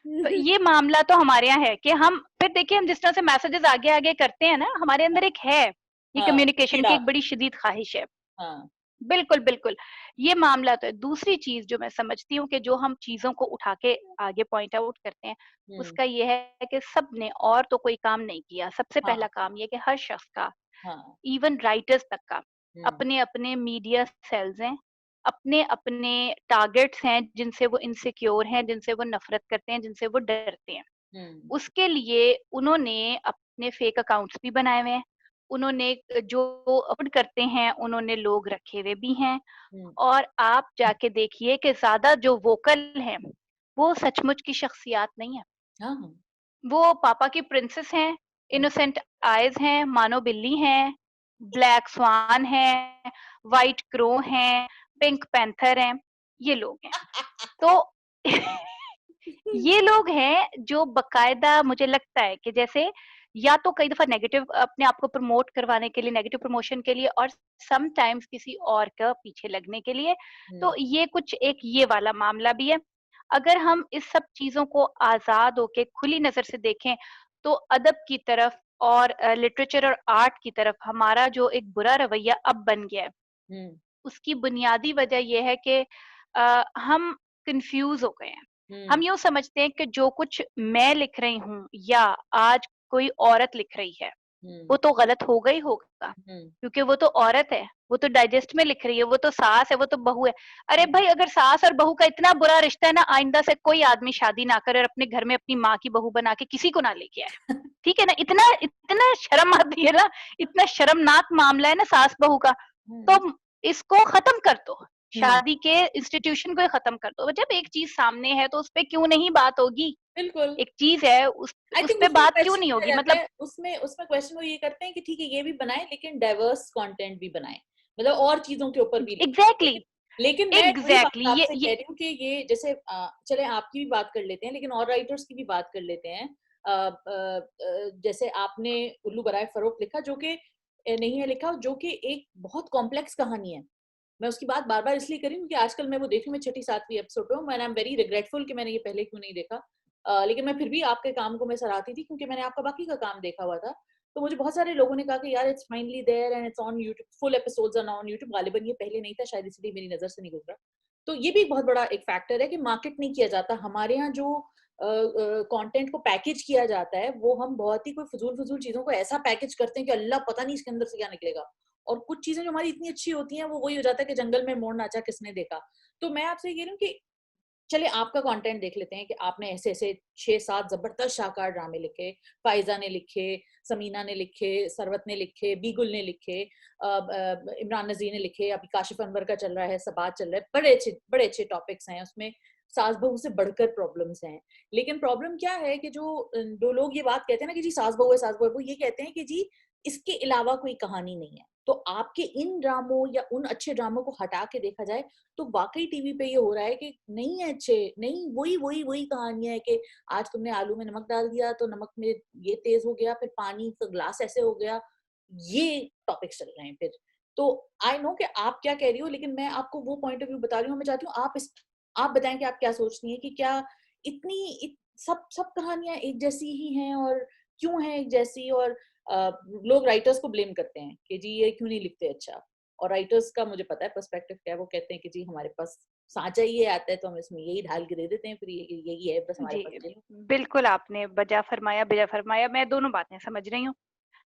तो ये मामला तो हमारे यहाँ है कि हम फिर देखिए, हम जिस तरह से मैसेजेस आगे-आगे करते हैं ना, हमारे अंदर एक है, ये हाँ, कम्युनिकेशन की कीड़ा। एक बड़ी शदीद ख़्वाहिश है। हाँ, बिल्कुल, बिल्कुल। ये मामला तो है। दूसरी चीज़ जो मैं समझती हूँ कि जो हम चीज़ों को उठा के आगे पॉइंट आउट करते हैं, हम्म, उसका ये है कि सबने और तो कोई काम नहीं किया। सबसे हाँ, पहला काम ये है कि हर शख़्स का, हाँ, इवन राइटर्स तक का, हम्म, अपने-अपने मीडिया सेल्स हैं, अपने-अपने टारगेट्स हैं जिनसे वो इनसिक्योर हैं, जिनसे वो नफ़रत करते हैं, जिनसे वो डरते हैं। हम्म, उसके लिए उन्होंने अपने फेक अकाउंट्स भी बनाए हुए हैं। उन्होंने जो अपलोड करते हैं, उन्होंने लोग रखे हुए भी हैं। हम्म, और आप जाके देखिए कि ज़्यादा जो वोकल हैं, वो सचमुच की शख्सियात नहीं है। हाँ, हाँ, वो पापा की प्रिंसेस हैं, हम्म, इनोसेंट आइज़ हैं, मानो बिल्ली हैं, ब्लैक स्वान है, व्हाइट क्रो हैं, पिंक पैंथर हैं, ये लोग हैं। तो ये लोग हैं जो बाकायदा, मुझे लगता है कि जैसे या तो कई दफ़ा नेगेटिव अपने आप को प्रमोट करवाने के लिए, नेगेटिव प्रमोशन के लिए, और समटाइम्स किसी और का पीछे लगने के लिए, तो हम्म, ये कुछ एक ये वाला मामला भी है। अगर हम इस सब चीज़ों को आज़ाद होके खुली नज़र से देखें, तो अदब की तरफ और लिटरेचर और आर्ट की तरफ हमारा जो एक बुरा रवैया अब बन गया है, हम्म, उसकी बुनियादी वजह ये है कि हम कन्फ्यूज़ हो गए हैं। हम हम्म, यूँ समझते हैं कि जो कुछ मैं लिख रही हूँ या आज कोई औरत लिख रही है, वो हम्म, तो गलत होगा ही होगा, हम्म, क्योंकि वो तो औरत है, वो तो डाइजेस्ट में लिख रही है, वो तो सास है, वो तो बहू है। अरे हम्म, भाई, अगर सास और बहू का इतना बुरा रिश्ता है ना, आइंदा से कोई आदमी शादी ना करे और अपने घर में अपनी माँ की बहू बना के किसी को ना लेके आए। ठीक है ना? इतना इतना शर्म आती है ना, इतना शर्मनाक मामला है ना सास-बहू का, हम्म, तो इसको खत्म कर दो। शादी के इंस्टीट्यूशन को ही खत्म कर दो। जब एक चीज सामने है तो उस पे क्यों नहीं बात होगी? बिल्कुल। एक चीज है, आई उस थिंक पे उसमें बात क्यों क्वेश्चन नहीं किया होगी? जाता मतलब है, उसमें उसमें क्वेश्चन वो ये करते हैं कि ठीक है ये भी बनाए लेकिन डाइवर्स कंटेंट भी बनाए, मतलब और चीजों के ऊपर भी लिखें। एग्जैक्टली लेकिन लेकिन मैं वही बात एग्जैक्टली आपसे ये कह रही हूँ कि ये जैसे चले आपकी भी बात कर लेते हैं लेकिन और राइटर्स की भी बात कर लेते हैं। जैसे आपने उल्लू बराए फरोख्त लिखा जो कि नहीं है लिखा, जो कि एक बहुत कॉम्प्लेक्स कहानी है। मैं उसकी बात बार बार इसलिए करी क्योंकि आजकल मैं वो देख रही हूँ, मैं छठी सातवीं एपिसोड पे हूँ, आई एम वेरी रिग्रेटफुल कि मैंने ये पहले क्यों नहीं देखा। लेकिन मैं फिर भी आपके काम को मैं सराहती थी क्योंकि मैंने आपका बाकी का काम देखा हुआ था। तो मुझे बहुत सारे लोगों ने कहा कि यार it's finally there and it's on YouTube, full episodes are on YouTube. गालिबन ये पहले नहीं था, शायद इसलिए मेरी नजर से नहीं गुजरा। तो ये भी एक बहुत बड़ा एक फैक्टर है कि मार्केट नहीं किया जाता हमारे यहाँ। जो कंटेंट को पैकेज किया जाता है वो हम बहुत ही कोई फजूल फजूल चीजों को ऐसा पैकेज करते हैं कि अल्लाह पता नहीं इसके अंदर से क्या निकलेगा। और कुछ चीजें जो हमारी इतनी अच्छी होती हैं वो वही हो जाता है कि जंगल में मोड़ नाचा किसने देखा। तो मैं आपसे ये कह रही हूँ कि चलिए आपका कंटेंट देख लेते हैं कि आपने ऐसे ऐसे 6-7 जबरदस्त शाहकार ड्रामे लिखे, फाइजा ने लिखे, समीना ने लिखे, सरवत ने लिखे, बीगुल ने लिखे, इमरान नजीर ने लिखे, अभी काशिफ अनवर का चल रहा है, सबात चल रहा है। बड़े अच्छे टॉपिक्स हैं उसमें, सास बहू से बढ़कर प्रॉब्लम्स हैं। लेकिन प्रॉब्लम क्या है कि जो लोग ये बात कहते हैं ना कि जी सास बहू है सास बहू है, वो ये कहते हैं कि जी इसके अलावा कोई कहानी नहीं है। तो आपके इन ड्रामों या उन अच्छे ड्रामों को हटा के देखा जाए तो वाकई टीवी पे ये हो रहा है कि नहीं है अच्छे, नहीं वही वही वही कहानियां है कि आज तुमने आलू में नमक डाल दिया तो नमक में ये तेज हो गया, फिर पानी का ग्लास ऐसे हो गया, ये टॉपिक्स चल रहे हैं फिर। तो आई नो कि आप क्या कह रही हो लेकिन मैं आपको वो पॉइंट ऑफ व्यू बता रही हूँ। मैं चाहती हूँ आप बताएं कि आप क्या सोचती हैं कि क्या सब सब कहानियां एक जैसी ही हैं और क्यों हैं एक जैसी। और लोग राइटर्स को ब्लेम करते हैं कि जी ये क्यों नहीं लिखते अच्छा। और राइटर्स का मुझे पता है पर्सपेक्टिव क्या है, वो कहते हैं कि जी हमारे पास सांचा ही ये आता है तो हम इसमें यही ढाल के दे देते हैं, फिर यही है बस हमारे जी, पास चलो। बिल्कुल आपने बजा फरमाया, बेजा फरमाया। मैं दोनों बातें समझ रही हूँ।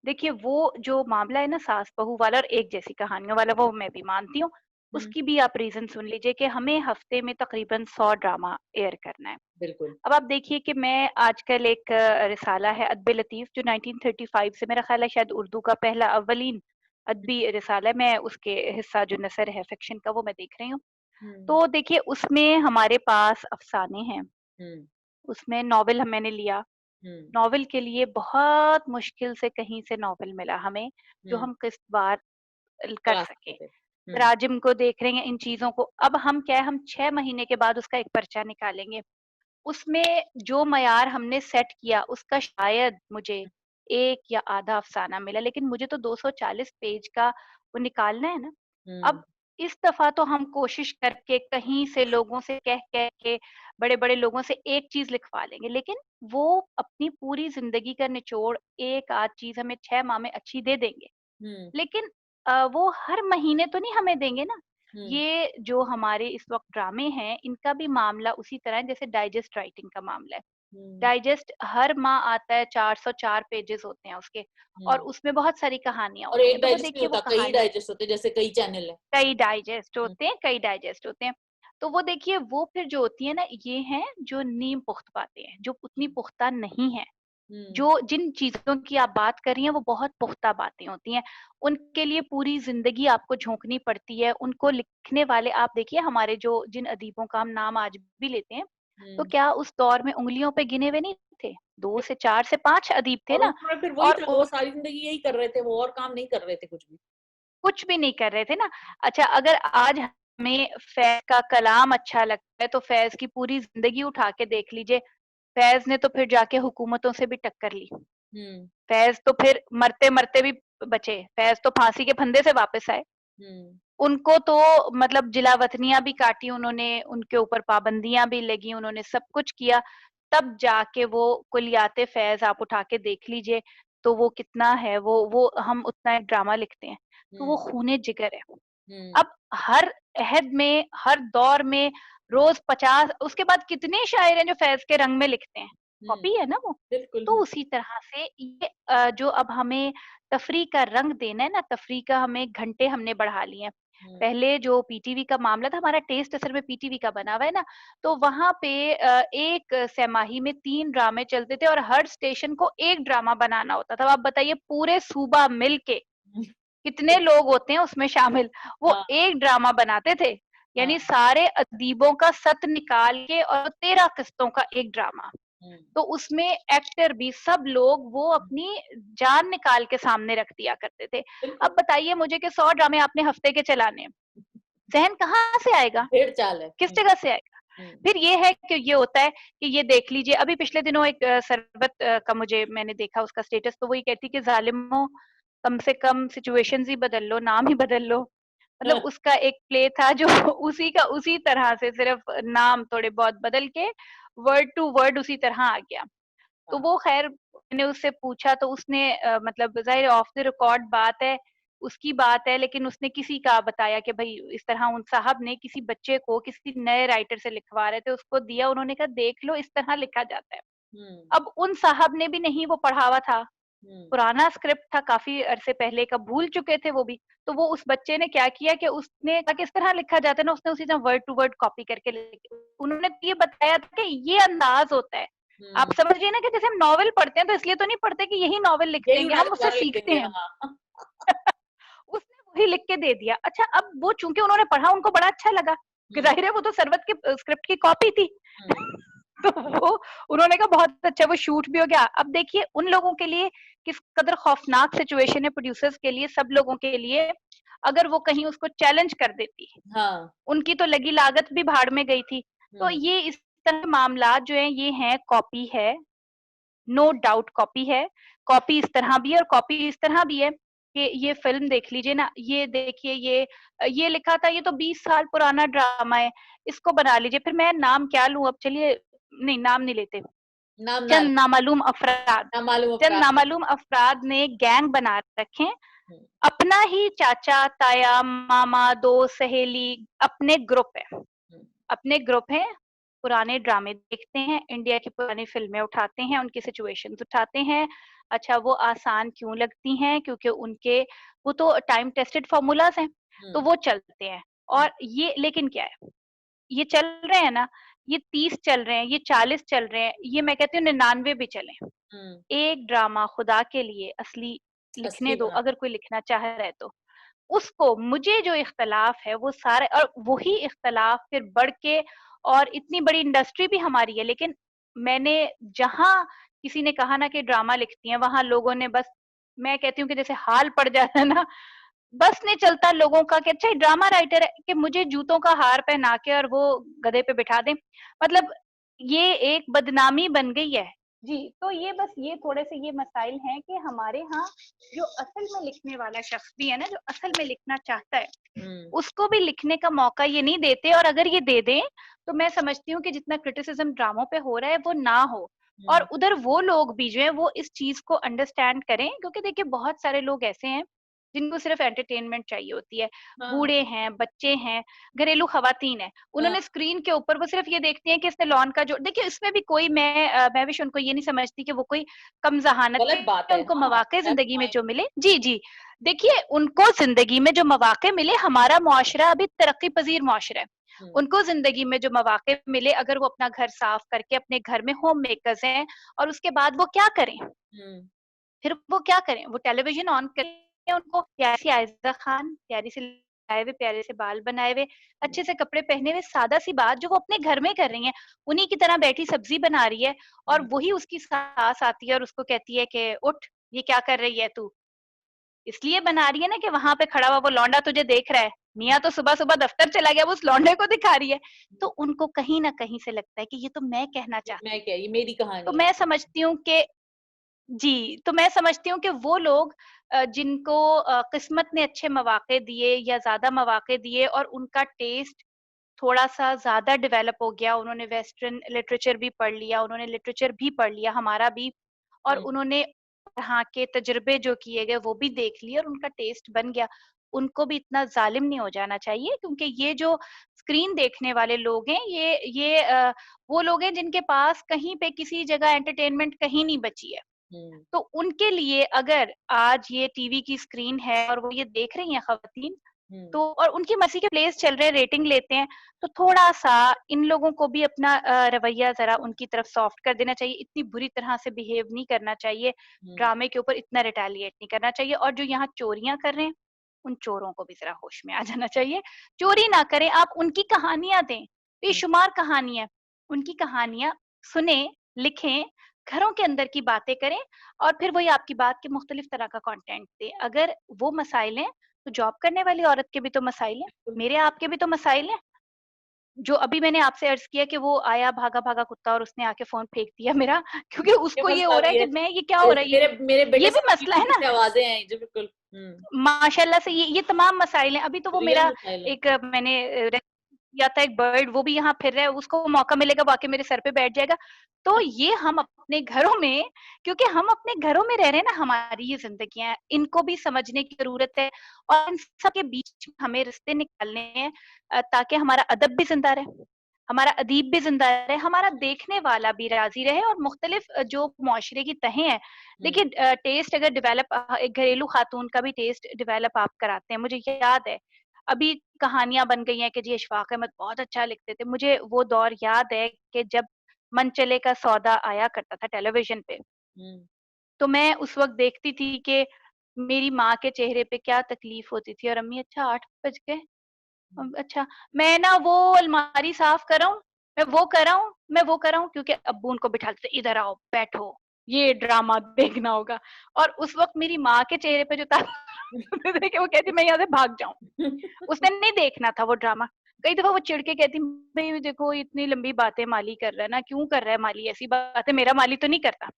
देखिए, वो जो मामला है ना सास-बहू वाला और एक जैसी कहानियों वाला, वो मैं भी मानती हूँ। हम्म। उसकी भी आप रीज़न सुन लीजिए कि हमें हफ़्ते में तकरीबन 100 ड्रामा एयर करना है। बिल्कुल। अब आप देखिए कि मैं आजकल एक रिसाला है अदब लतीफ़ जो 1935 से मेरा ख़्याल है शायद उर्दू का पहला अव्वलीन अदबी रिसाला है, मैं उसके हिस्सा जो नसर है फ़िक्शन का वो मैं देख रही हूँ। हम्म। तो देखिए उसमें हमारे पास अफ़साने हैं, हम्म। उसमें नॉवल मैंने लिया, हम्म। नॉवल के लिए बहुत मुश्किल से कहीं से नॉवल मिला हमें, जो हम्म। हम किस्त-वार कर पढ़ा सकें। सकते थे। तराजिम को देख रहे हैं इन चीज़ों को, अब हम क्या है हम 6 महीने के बाद उसका एक पर्चा निकालेंगे। उसमें जो मयार हमने सेट किया उसका शायद मुझे 1 या आधा अफ़साना मिला, लेकिन मुझे तो 240 पेज का वो निकालना है ना। हम्म। अब इस दफ़ा तो हम कोशिश करके कहीं से लोगों से कह के, बड़े-बड़े लोगों से एक चीज़ लिखवा लेंगे, लेकिन वो अपनी पूरी ज़िंदगी का निचोड़ एक आध चीज़ हमें 6 माह में अच्छी दे देंगे। हम्म। लेकिन वो हर महीने तो नहीं हमें देंगे ना। हम्म। ये जो हमारे इस वक़्त ड्रामे हैं, इनका भी मामला उसी तरह है जैसे डाइजेस्ट राइटिंग का मामला है। हम्म। डाइजेस्ट हर माह आता है, 404 पेजेज़ होते हैं उसके और हम्म। उसमें बहुत सारी कहानियाँ और होती एक हैं। तो वो डाइजेस्ट नहीं देखिए वो होता, कई कहानी डाइजेस्ट होते हैं जैसे कई चैनल है। कई डाइजेस्ट हम्म। होते हैं, कई डाइजेस्ट होते हैं। तो वो देखिए वो फिर जो होती है ना, ये हैं जो नीम पुख्त बातें हैं, जो उतनी पुख्ता नहीं हैं। हम्म। जो जिन चीज़ों की आप बात कर रही हैं वो बहुत पुख्ता बातें होती हैं। उनके लिए पूरी ज़िंदगी आपको झोंकनी पड़ती है। उनको लिखने वाले आप देखिए हमारे जो जिन अदीबों का हम नाम आज भी लेते हैं, तो हम्म। क्या उस दौर में उँगलियों पे गिने हुए नहीं थे? 2 से 4 से 5 अदीब थे और ना उन्होंने फिर वही और था, वो सारी जिंदगी यही कर रहे थे, वो और काम नहीं कर रहे थे कुछ भी। कुछ भी नहीं कर रहे थे ना। अच्छा अगर आज हमें फैज़ का कलाम अच्छा लगता है तो फैज़ की पूरी ज़िंदगी उठा के देख लीजिए। फैज़ ने तो फिर जाके हुकूमतों से भी टक्कर ली। हम्म। फैज़ तो फिर मरते-मरते भी बचे। फैज़ तो फांसी के फंदे से वापस आए। हम्म। उनको तो मतलब जिलावतनियाँ भी काटी उन्होंने, उनके ऊपर पाबंदियाँ भी लगी, उन्होंने सब कुछ किया। तब जाके वो कुलियात फैज़ आप उठा के देख लीजिए, तो वो कितना है, वो हम उतना एक ड्रामा लिखते हैं। तो वो हम्म। खूने जिगर है। हम्म। अब हर अहद में, हर दौर में रोज़ 50 उसके बाद कितने शायर हैं जो फैज़ के रंग में लिखते हैं, हम्म। कॉपी है ना वो। बिल्कुल। तो उसी तरह से ये जो अब हमें तफ़रीह का रंग देना है ना, तफ़रीह का हमें घंटे हमने बढ़ा लिए हैं। हम्म। पहले जो पीटीवी का मामला था, हमारा टेस्ट असल में पीटीवी का बना हुआ है ना, तो वहाँ पे एक छमाही में 3 ड्रामे चलते थे और हर स्टेशन को 1 ड्रामा बनाना होता था। अब आप बताइए पूरे सूबा मिल के कितने लोग होते हैं उसमें शामिल, वो हाँ। एक ड्रामा बनाते थे। यानी हाँ। सारे अदीबों का सत निकाल के और 13 किस्तों का एक ड्रामा। हुँ, तो उसमें एक्टर भी सब लोग वो हुँ, अपनी जान निकाल के सामने रख दिया करते थे। अब बिल्कुल। बताइए मुझे कि 100 ड्रामे आपने हफ्ते के चलाने हैं, ज़हन कहाँ से आएगा? भेड़ चाल है। किस जगह से आएगा? हुँ, फिर ये है कि ये होता है कि ये देख लीजिए, अभी पिछले दिनों एक सरबत का मुझे मैंने देखा उसका स्टेटस, तो वही कहती कि ज़ालिमों कम से कम सिचुएशंस ही बदल लो, नाम ही बदल लो। मतलब हाँ, उसका एक प्ले था जो उसी का उसी तरह से सिर्फ नाम थोड़े बहुत बदल के वर्ड टू वर्ड उसी तरह आ गया। तो हाँ, वो ख़ैर मैंने उससे पूछा तो उसने मतलब ज़ाहिर है ऑफ द रिकॉर्ड बात है, उसकी बात है, लेकिन उसने किसी का बताया कि भई इस तरह उन साहब ने किसी बच्चे को किसी नए राइटर से लिखवा रहे थे, उसको दिया, उन्होंने कहा देख लो इस तरह लिखा जाता है। हुँ, अब उन साहब ने भी नहीं वो पढ़ा हुआ था, हुँ, पुराना स्क्रिप्ट था काफ़ी अरसे पहले का, भूल चुके थे वो भी। तो वो उस बच्चे ने क्या किया कि उसने कहा कि इस तरह लिखा जाता है ना, उसने उसी तरह वर्ड टू वर्ड कॉपी करके लिख, उन्होंने ये बताया था कि ये अंदाज़ होता है। आप हुँ। समझ रही हैं ना कि जैसे हम नॉवेल पढ़ते हैं तो इसलिए तो नहीं पढ़ते कि यही नॉवेल लिख यही देंगे, उड़ा हम के उससे दोबारा लिख सीखते देंगे, हैं। हाँ। उसने वही लिख के दे दिया। अच्छा अब वो चूँकि उन्होंने पढ़ा उनको बड़ा अच्छा लगा, कि हुँ, ज़ाहिर है वो तो सरवत के स्क्रिप्ट की कॉपी थी। हुँ, तो वो उन्होंने कहा बहुत अच्छा वो शूट भी हो गया। अब देखिए उन लोगों के लिए किस कदर खौफनाक सिचुएशन है प्रोड्यूसर्स के लिए, सब लोगों के लिए, अगर वो कहीं उसको चैलेंज कर देती। हाँ, उनकी तो लगी लागत भी भाड़ में गई थी। तो हुँ, ये इस तरह के मामलात जो हैं ये हैं कॉपी है, नो डाउट कॉपी है। कॉपी इस तरह भी है और कॉपी इस तरह भी है कि ये फ़िल्म देख लीजिए ना, ये देखिए ये लिखा था, ये तो 20 साल पुराना ड्रामा है, इसको बना लीजिए। फिर मैं नाम क्या लूँ अब, चलिए नहीं नाम नहीं लेते। नाम ना चंद नामालूम अफ़राद, नामालूम चंद अफ़राद। नामालूम अफ़राद ने गैंग बना रखे हैं। हुँ, अपना ही चाचा, ताया, मामा, दोस्त, सहेली अपने ग्रुप है। हुँ, अपने ग्रुप हैं, पुराने ड्रामे देखते हैं, इंडिया की पुरानी फ़िल्में उठाते हैं, उनकी सिचुएशंस उठाते हैं। अच्छा वो आसान क्यों लगती हैं? क्योंकि उनके वो तो टाइम टेस्टेड फ़ॉर्मूलाज़ हैं, तो हुँ, वो चलते हैं। हुँ, और ये लेकिन क्या है, ये चल रहे हैं ना, ये 30 चल रहे हैं, ये 40 चल रहे हैं, ये मैं कहती हूँ 99 भी चलें। हुँ, एक ड्रामा खुदा के लिए असली लिखने असली दो, बना। अगर कोई लिखना चाह रहा है तो। उसको मुझे जो इख्तलाफ है वो सारे और वही इख्तलाफ फिर बढ़ के और इतनी बड़ी इंडस्ट्री भी हमारी है, लेकिन मैंने जहाँ किसी ने कहा ना कि ड्रामा लिखती हैं, वहाँ लोगों ने बस मैं कहती हूँ कि जैसे हाल पड़ जाता है ना, बस नहीं चलता लोगों का कि अच्छा ये ड्रामा राइटर है कि मुझे जूतों का हार पहना के और वो गधे पे बिठा दें। मतलब ये एक बदनामी बन गई है। जी, तो ये बस ये थोड़े-से ये मसाइल हैं कि हमारे यहाँ जो असल में लिखने वाला शख्स भी है ना, जो असल में लिखना चाहता है, हुँ, उसको भी लिखने का मौका ये नहीं देते और अगर ये दे दें, तो मैं समझती हूँ कि जितना क्रिटिसिज़्म ड्रामों पे हो रहा है, वो ना हो। और हुँ, उधर वो लोग भी जो हैं, वो इस चीज़ को अंडरस्टैंड करें क्योंकि देखिए बहुत सारे लोग ऐसे हैं, जिनको सिर्फ़ एंटरटेनमेंट चाहिए होती है। हाँ, बूढ़े हैं, बच्चे हैं, घरेलू ख़वातीन हैं, हाँ, उन्होंने स्क्रीन के ऊपर वो सिर्फ़ ये देखती हैं कि इसने लॉन का जो देखिए इसमें भी कोई मैं भी उनको ये नहीं समझती कि वो कोई कम ज़हानत गलत बात है, है। उनको हाँ, मौक़े दैट्स ज़िंदगी में फाइन। जो मिले जी, जी। देखिए, उनको ज़िंदगी में जो मौक़े मिले, हमारा मुआशरा अभी तरक्की-पज़ीर मुआशरा है। हुँ, उनको ज़िंदगी में जो मौक़े मिले, अगर वो अपना घर साफ़ करके अपने घर में होम मेकर्स हैं और उसके बाद वो क्या करें? हुँ, फिर वो क्या करें? वो टेलीविज़न ऑन करें, उनको प्यारी सी आइज़ा खान, प्यारी सी लाए हुए, प्यारे से बाल बनाए हुए, हुँ, अच्छे से कपड़े पहने हुए, सादा-सी बात जो वो अपने घर में कर रही हैं, उन्हीं की तरह बैठी सब्ज़ी बना रही है और हुँ, वही उसकी सास आती है और उसको कहती है कि, "उठ, ये क्या कर रही है तू?" इसलिए बना रही है ना कि वहाँ पे खड़ा हुआ वो लौंडा तुझे देख रहा है। हुँ, मियाँ तो सुबह-सुबह दफ्तर चला गया, वो उस लौंडे को दिखा रही है। तो उनको कहीं न कहीं से लगता है कि ये तो मैं कहना ये चाहती मैं हूँ। क्या ये मेरी तो कहानी है। मैं समझती हूँ कि जी, तो मैं समझती हूँ कि वो लोग जिनको किस्मत ने अच्छे मौक़े दिए या ज़्यादा मौक़े दिए और उनका टेस्ट थोड़ा-सा ज़्यादा डेवलप हो गया, उन्होंने वेस्टर्न लिटरेचर भी पढ़ लिया, उन्होंने लिटरेचर भी पढ़ लिया, हमारा भी और हुँ, उन्होंने वहाँ के तजुर्बे जो किए गए वो भी देख लिए और उनका टेस्ट बन गया। उनको भी इतना ज़ालिम नहीं हो जाना चाहिए क्योंकि ये जो स्क्रीन देखने वाले लोग हैं, ये वो लोग हैं जिनके पास कहीं पे किसी जगह एंटरटेनमेंट कहीं नहीं बची है। हुँ, तो उनके लिए अगर आज ये टीवी की स्क्रीन है और वो ये देख रही हैं ख़वातीन, हुँ, तो और उनकी मर्ज़ी के प्लेस चल रहे हैं, रेटिंग लेते हैं, तो थोड़ा-सा इन लोगों को भी अपना रवैया ज़रा उनकी तरफ सॉफ्ट कर देना चाहिए, इतनी बुरी तरह से बिहेव नहीं करना चाहिए, हुँ, ड्रामे के ऊपर इतना रिटेलिएट नहीं करना चाहिए और जो यहाँ चोरियाँ कर रहे हैं, उन चोरों को भी ज़रा होश में आ जाना चाहिए। चोरी ना करें, आप उनकी कहानियाँ दें, हुँ, बेशुमार कहानियाँ, उनकी कहानियाँ सुनें, लिखें, घरों के अंदर की बातें करें और फिर वही आपकी बात के मुख्तलिफ तरह का कंटेंट दें। अगर वो मसाइल हैं, तो जॉब करने वाली औरत के भी तो मसाइल हैं, बिल्कुल। मेरे आपके भी तो मसाइल हैं। जो अभी मैंने आपसे अर्ज़ किया कि वो आया भागा-भागा कुत्ता और उसने आके फ़ोन फेंक दिया मेरा क्योंकि ये उसको ये हो मसला रहा है भी कि है। मैं ये क्या हो रहा है मेरे मेरे बेटे ये से भी भी मसला है पीछे-पीछे ना। आवाज़ें आई जी, बिल्कुल। माशाल्लाह से ये तमाम मसाइल हैं। अभी तो वो रियल मेरा मसाइल है। एक मैंने किया था एक बर्ड वो भी यहाँ फिर रहा है, उसको मौका मिलेगा वो आके मेरे सर पे बैठ जाएगा। तो ये हम अपने घरों में क्योंकि हम अपने घरों में रह रहे हैं ना, हमारी ये ज़िंदगियाँ हैं, इनको भी समझने की ज़रूरत है और इन सब के बीच में हमें रिश्ते निकालने हैं ताकि हमारा अदब भी ज़िंदा रहे, हमारा अदीब भी ज़िंदा रहे, हमारा देखने वाला भी राज़ी रहे और मुख्तलिफ जो मुआशरे की तहें हैं हुँ, देखिए टेस्ट अगर डेवलप एक घरेलू खातून का भी टेस्ट डेवलप आप कराते हैं। मुझे याद है, अभी कहानियाँ बन गई हैं कि जी अशफाक अहमद बहुत अच्छा लिखते थे। मुझे वो दौर याद है कि जब मन चले का सौदा आया करता था टेलीविज़न पे, हुँ, तो मैं उस वक़्त देखती थी कि मेरी माँ के चेहरे पे क्या तकलीफ़ होती थी और अम्मी अच्छा 8 बज गए? अच्छा, मैं ना वो अलमारी साफ कर रहा हूँ, मैं वो कर रहा हूँ, मैं वो कर रहा हूँ क्योंकि अब्बू उनको बिठाते थे, इधर आओ, बैठो, ये ड्रामा देखना होगा और उस वक़्त मेरी माँ के चेहरे पे जो था देख के वो कहती मैं यहाँ से भाग जाऊँ। उसने नहीं देखना था वो ड्रामा। कई दफ़ा वो चिढ़ के कहती भई देखो इतनी लंबी बातें माली कर रहा है ना, क्यों कर रहा है माली ऐसी बातें मेरा माली तो नहीं करता।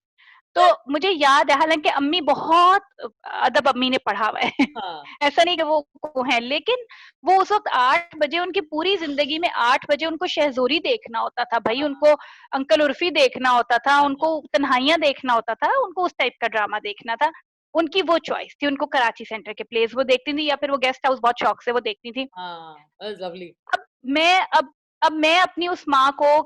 तो मुझे याद है हालाँकि अम्मी बहुत अदब अम्मी ने पढ़ा हुआ है। हाँ, ऐसा नहीं कि वो हैं, लेकिन वो उस वक़्त 8 बजे उनकी पूरी ज़िंदगी में 8 बजे उनको शहज़ोरी देखना होता था भई, हाँ, उनको अंकल उर्फ़ी देखना होता था, हाँ, उनको तन्हाइयाँ देखना होता था, उनको उस टाइप का ड्रामा देखना था। उनकी वो चॉइस थी, उनको कराची सेंटर के प्लेज़ वो देखती थी या फिर वो गेस्ट हाउस बहुत शौक से वो देखती थी। हाँ, दैट्स लवली। अब मैं अब अब मैं अपनी उस माँ को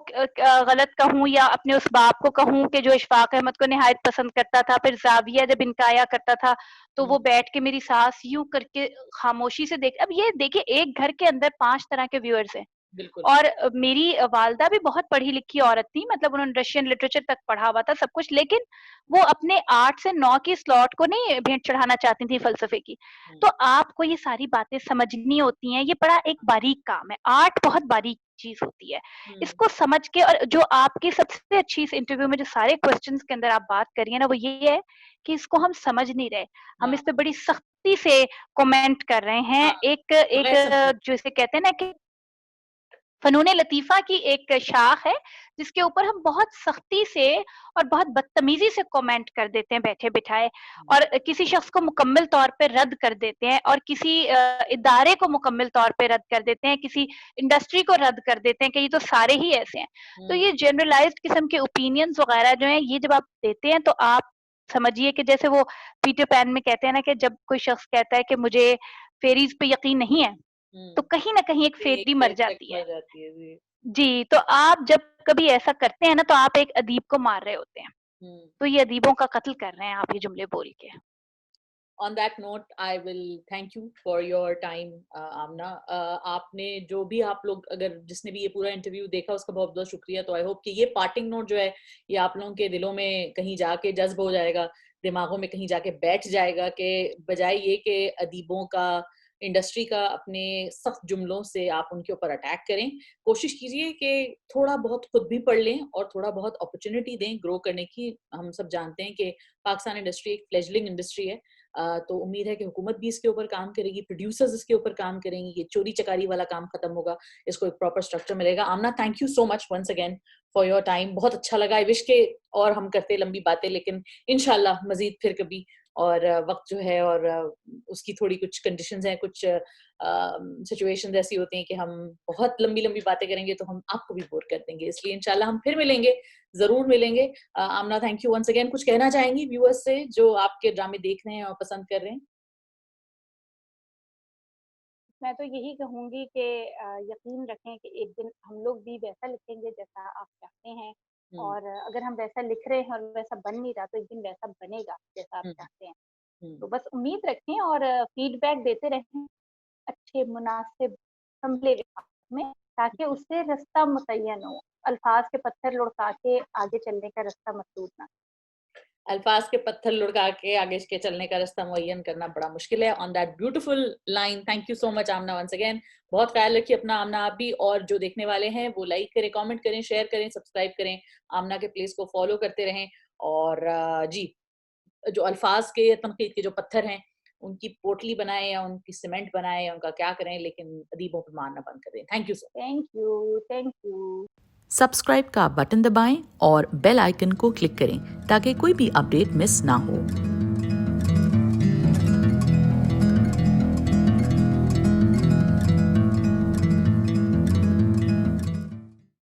गलत कहूँ या अपने उस बाप को कहूँ कि जो इशफ़ाक़ अहमद को निहायत पसंद करता था, फिर ज़ाविया जब इनका आया करता था, तो हुँ, वो बैठ के मेरी सास यूँ करके ख़ामोशी से देख अब ये देखिए एक घर के अंदर 5 तरह के व्यूअर्स हैं। बिल्कुल। और मेरी वालिदा भी बहुत पढ़ी-लिखी औरत थी, मतलब उन्होंने रशियन लिटरेचर तक पढ़ा हुआ था, सब कुछ, लेकिन वो अपने 8 से 9 की स्लॉट को नहीं भेंट चढ़ाना चाहती थी फ़लसफ़े की। हुँ, तो आपको ये सारी बातें समझनी होती हैं, ये बड़ा एक बारीक काम है, आर्ट बहुत बारीक चीज़ होती है। हुँ, इसको समझ के और जो आपकी सबसे अच्छी इस इंटरव्यू में जो सारे क्वेश्चन्स के अंदर आप बात कर रही हैं ना, वो ये है कि इसको हम समझ नहीं रहे। हम हाँ, इस पे बड़ी सख्ती से कमेंट कर रहे हाँ, हैं। एक एक बगैर समझे। जिसे कहते हैं ना कि फ़नून लतीफ़ा की एक शाख है, जिसके ऊपर हम बहुत सख्ती से और बहुत बदतमीज़ी से कमेंट कर देते हैं बैठे-बिठाए हुँ, और किसी शख़्स को मुकम्मल तौर पे रद्द कर देते हैं और किसी इदारे को मुकम्मल तौर पे रद्द कर देते हैं, किसी इंडस्ट्री को रद्द कर देते हैं कि ये तो सारे ही ऐसे हैं। तो हुँ, ये जनरलाइज़्ड किस्म के ओपिनियंस वग़ैरह जो हैं, ये जब आप देते हैं तो आप समझिए कि जैसे वो पीटर पैन में कहते हैं ना कि जब कोई शख़्स कहता है कि मुझे फेरीज़ पे यकीन नहीं है, तो हुँ, कहीं न कहीं एक कहीं एक फेरी मर सेटबैक जाती है। मर जाती है, जी। जी, तो आप जब कभी ऐसा करते हैं ना, तो आप एक अदीब को मार रहे होते हैं। हुँ। तो ये अदीबों का कत्ल कर रहे हैं आप ये जुमले बोल के। On that note I will thank you for your time Amna. आपने जो भी आप लोग अगर जिसने भी ये पूरा इंटरव्यू देखा उसका बहुत बहुत शुक्रिया। तो आई होप कि ये पार्टिंग नोट जो है ये आप लोगों के दिलों में कहीं जाके जज्ब हो जाएगा, दिमागों में कहीं जाके बैठ जाएगा कि बजाय ये कि अदीबों का इंडस्ट्री का अपने सख्त जुमलों से आप उनके ऊपर अटैक करें, कोशिश कीजिए कि थोड़ा बहुत खुद भी पढ़ लें और थोड़ा बहुत अपॉर्चुनिटी दें ग्रो करने की। हम सब जानते हैं कि पाकिस्तान इंडस्ट्री एक फ्लेजलिंग इंडस्ट्री है। तो उम्मीद है कि हुकूमत भी इसके ऊपर काम करेगी, प्रोड्यूसर्स इसके ऊपर काम करेंगे, ये चोरी-चकारी वाला काम खत्म होगा, इसको एक प्रॉपर स्ट्रक्चर मिलेगा। Amna, thank you so much once again for your time. बहुत अच्छा लगा। आई विश के और हम करते लंबी बातें, लेकिन इंशाल्लाह मज़ीद फिर कभी। और वक़्त जो है और उसकी थोड़ी कुछ कंडीशंस हैं, कुछ सिचुएशंस ऐसी होती हैं कि हम बहुत लंबी-लंबी बातें करेंगे तो हम आपको भी बोर कर देंगे। इसलिए इंशाल्लाह हम फिर मिलेंगे, ज़रूर मिलेंगे। आमना, थैंक यू वन्स अगेन। कुछ कहना चाहेंगी व्यूअर्स से जो आपके ड्रामे देख रहे हैं और पसंद कर रहे हैं? मैं तो यही कहूँगी कि यकीन रखें कि एक दिन हम लोग भी वैसा लिखेंगे जैसा आप चाहते हैं हुँ, और अगर हम वैसा लिख रहे हैं और वैसा बन नहीं रहा तो एक दिन वैसा बनेगा जैसा आप हुँ, चाहते हैं। तो हुँ, बस उम्मीद रखें और फीडबैक देते रहें अच्छे मुनासिब संभले लिबास में ताकि हुँ। उससे रास्ता मुतय्यन हो। अल्फाज के पत्थर लुढ़का के आगे चलने का रास्ता मसरूद ना अल्फाज के पत्थर लुढ़का के आगे के चलने का रास्ता मुअय्यन करना बड़ा मुश्किल है। On that beautiful line, thank you so much Aamna once again. बहुत ख्याल रखिए अपना आमना, आप भी, और जो देखने वाले हैं वो लाइक करें, कमेंट करें, शेयर करें, सब्सक्राइब करें, आमना के प्लेस को फॉलो करते रहें। और जी, जो अल्फाज के तनकीद के जो पत्थर हैं उनकी पोटली बनाएं या उनकी सीमेंट बनाएं या उनका क्या करें, लेकिन अदीबों पर मारना बंद कर दें। Thank you so much. Thank you, thank you. Subscribe का बटन दबाएं और बेल आइकन को क्लिक करें ताकि कोई भी अपडेट मिस ना हो।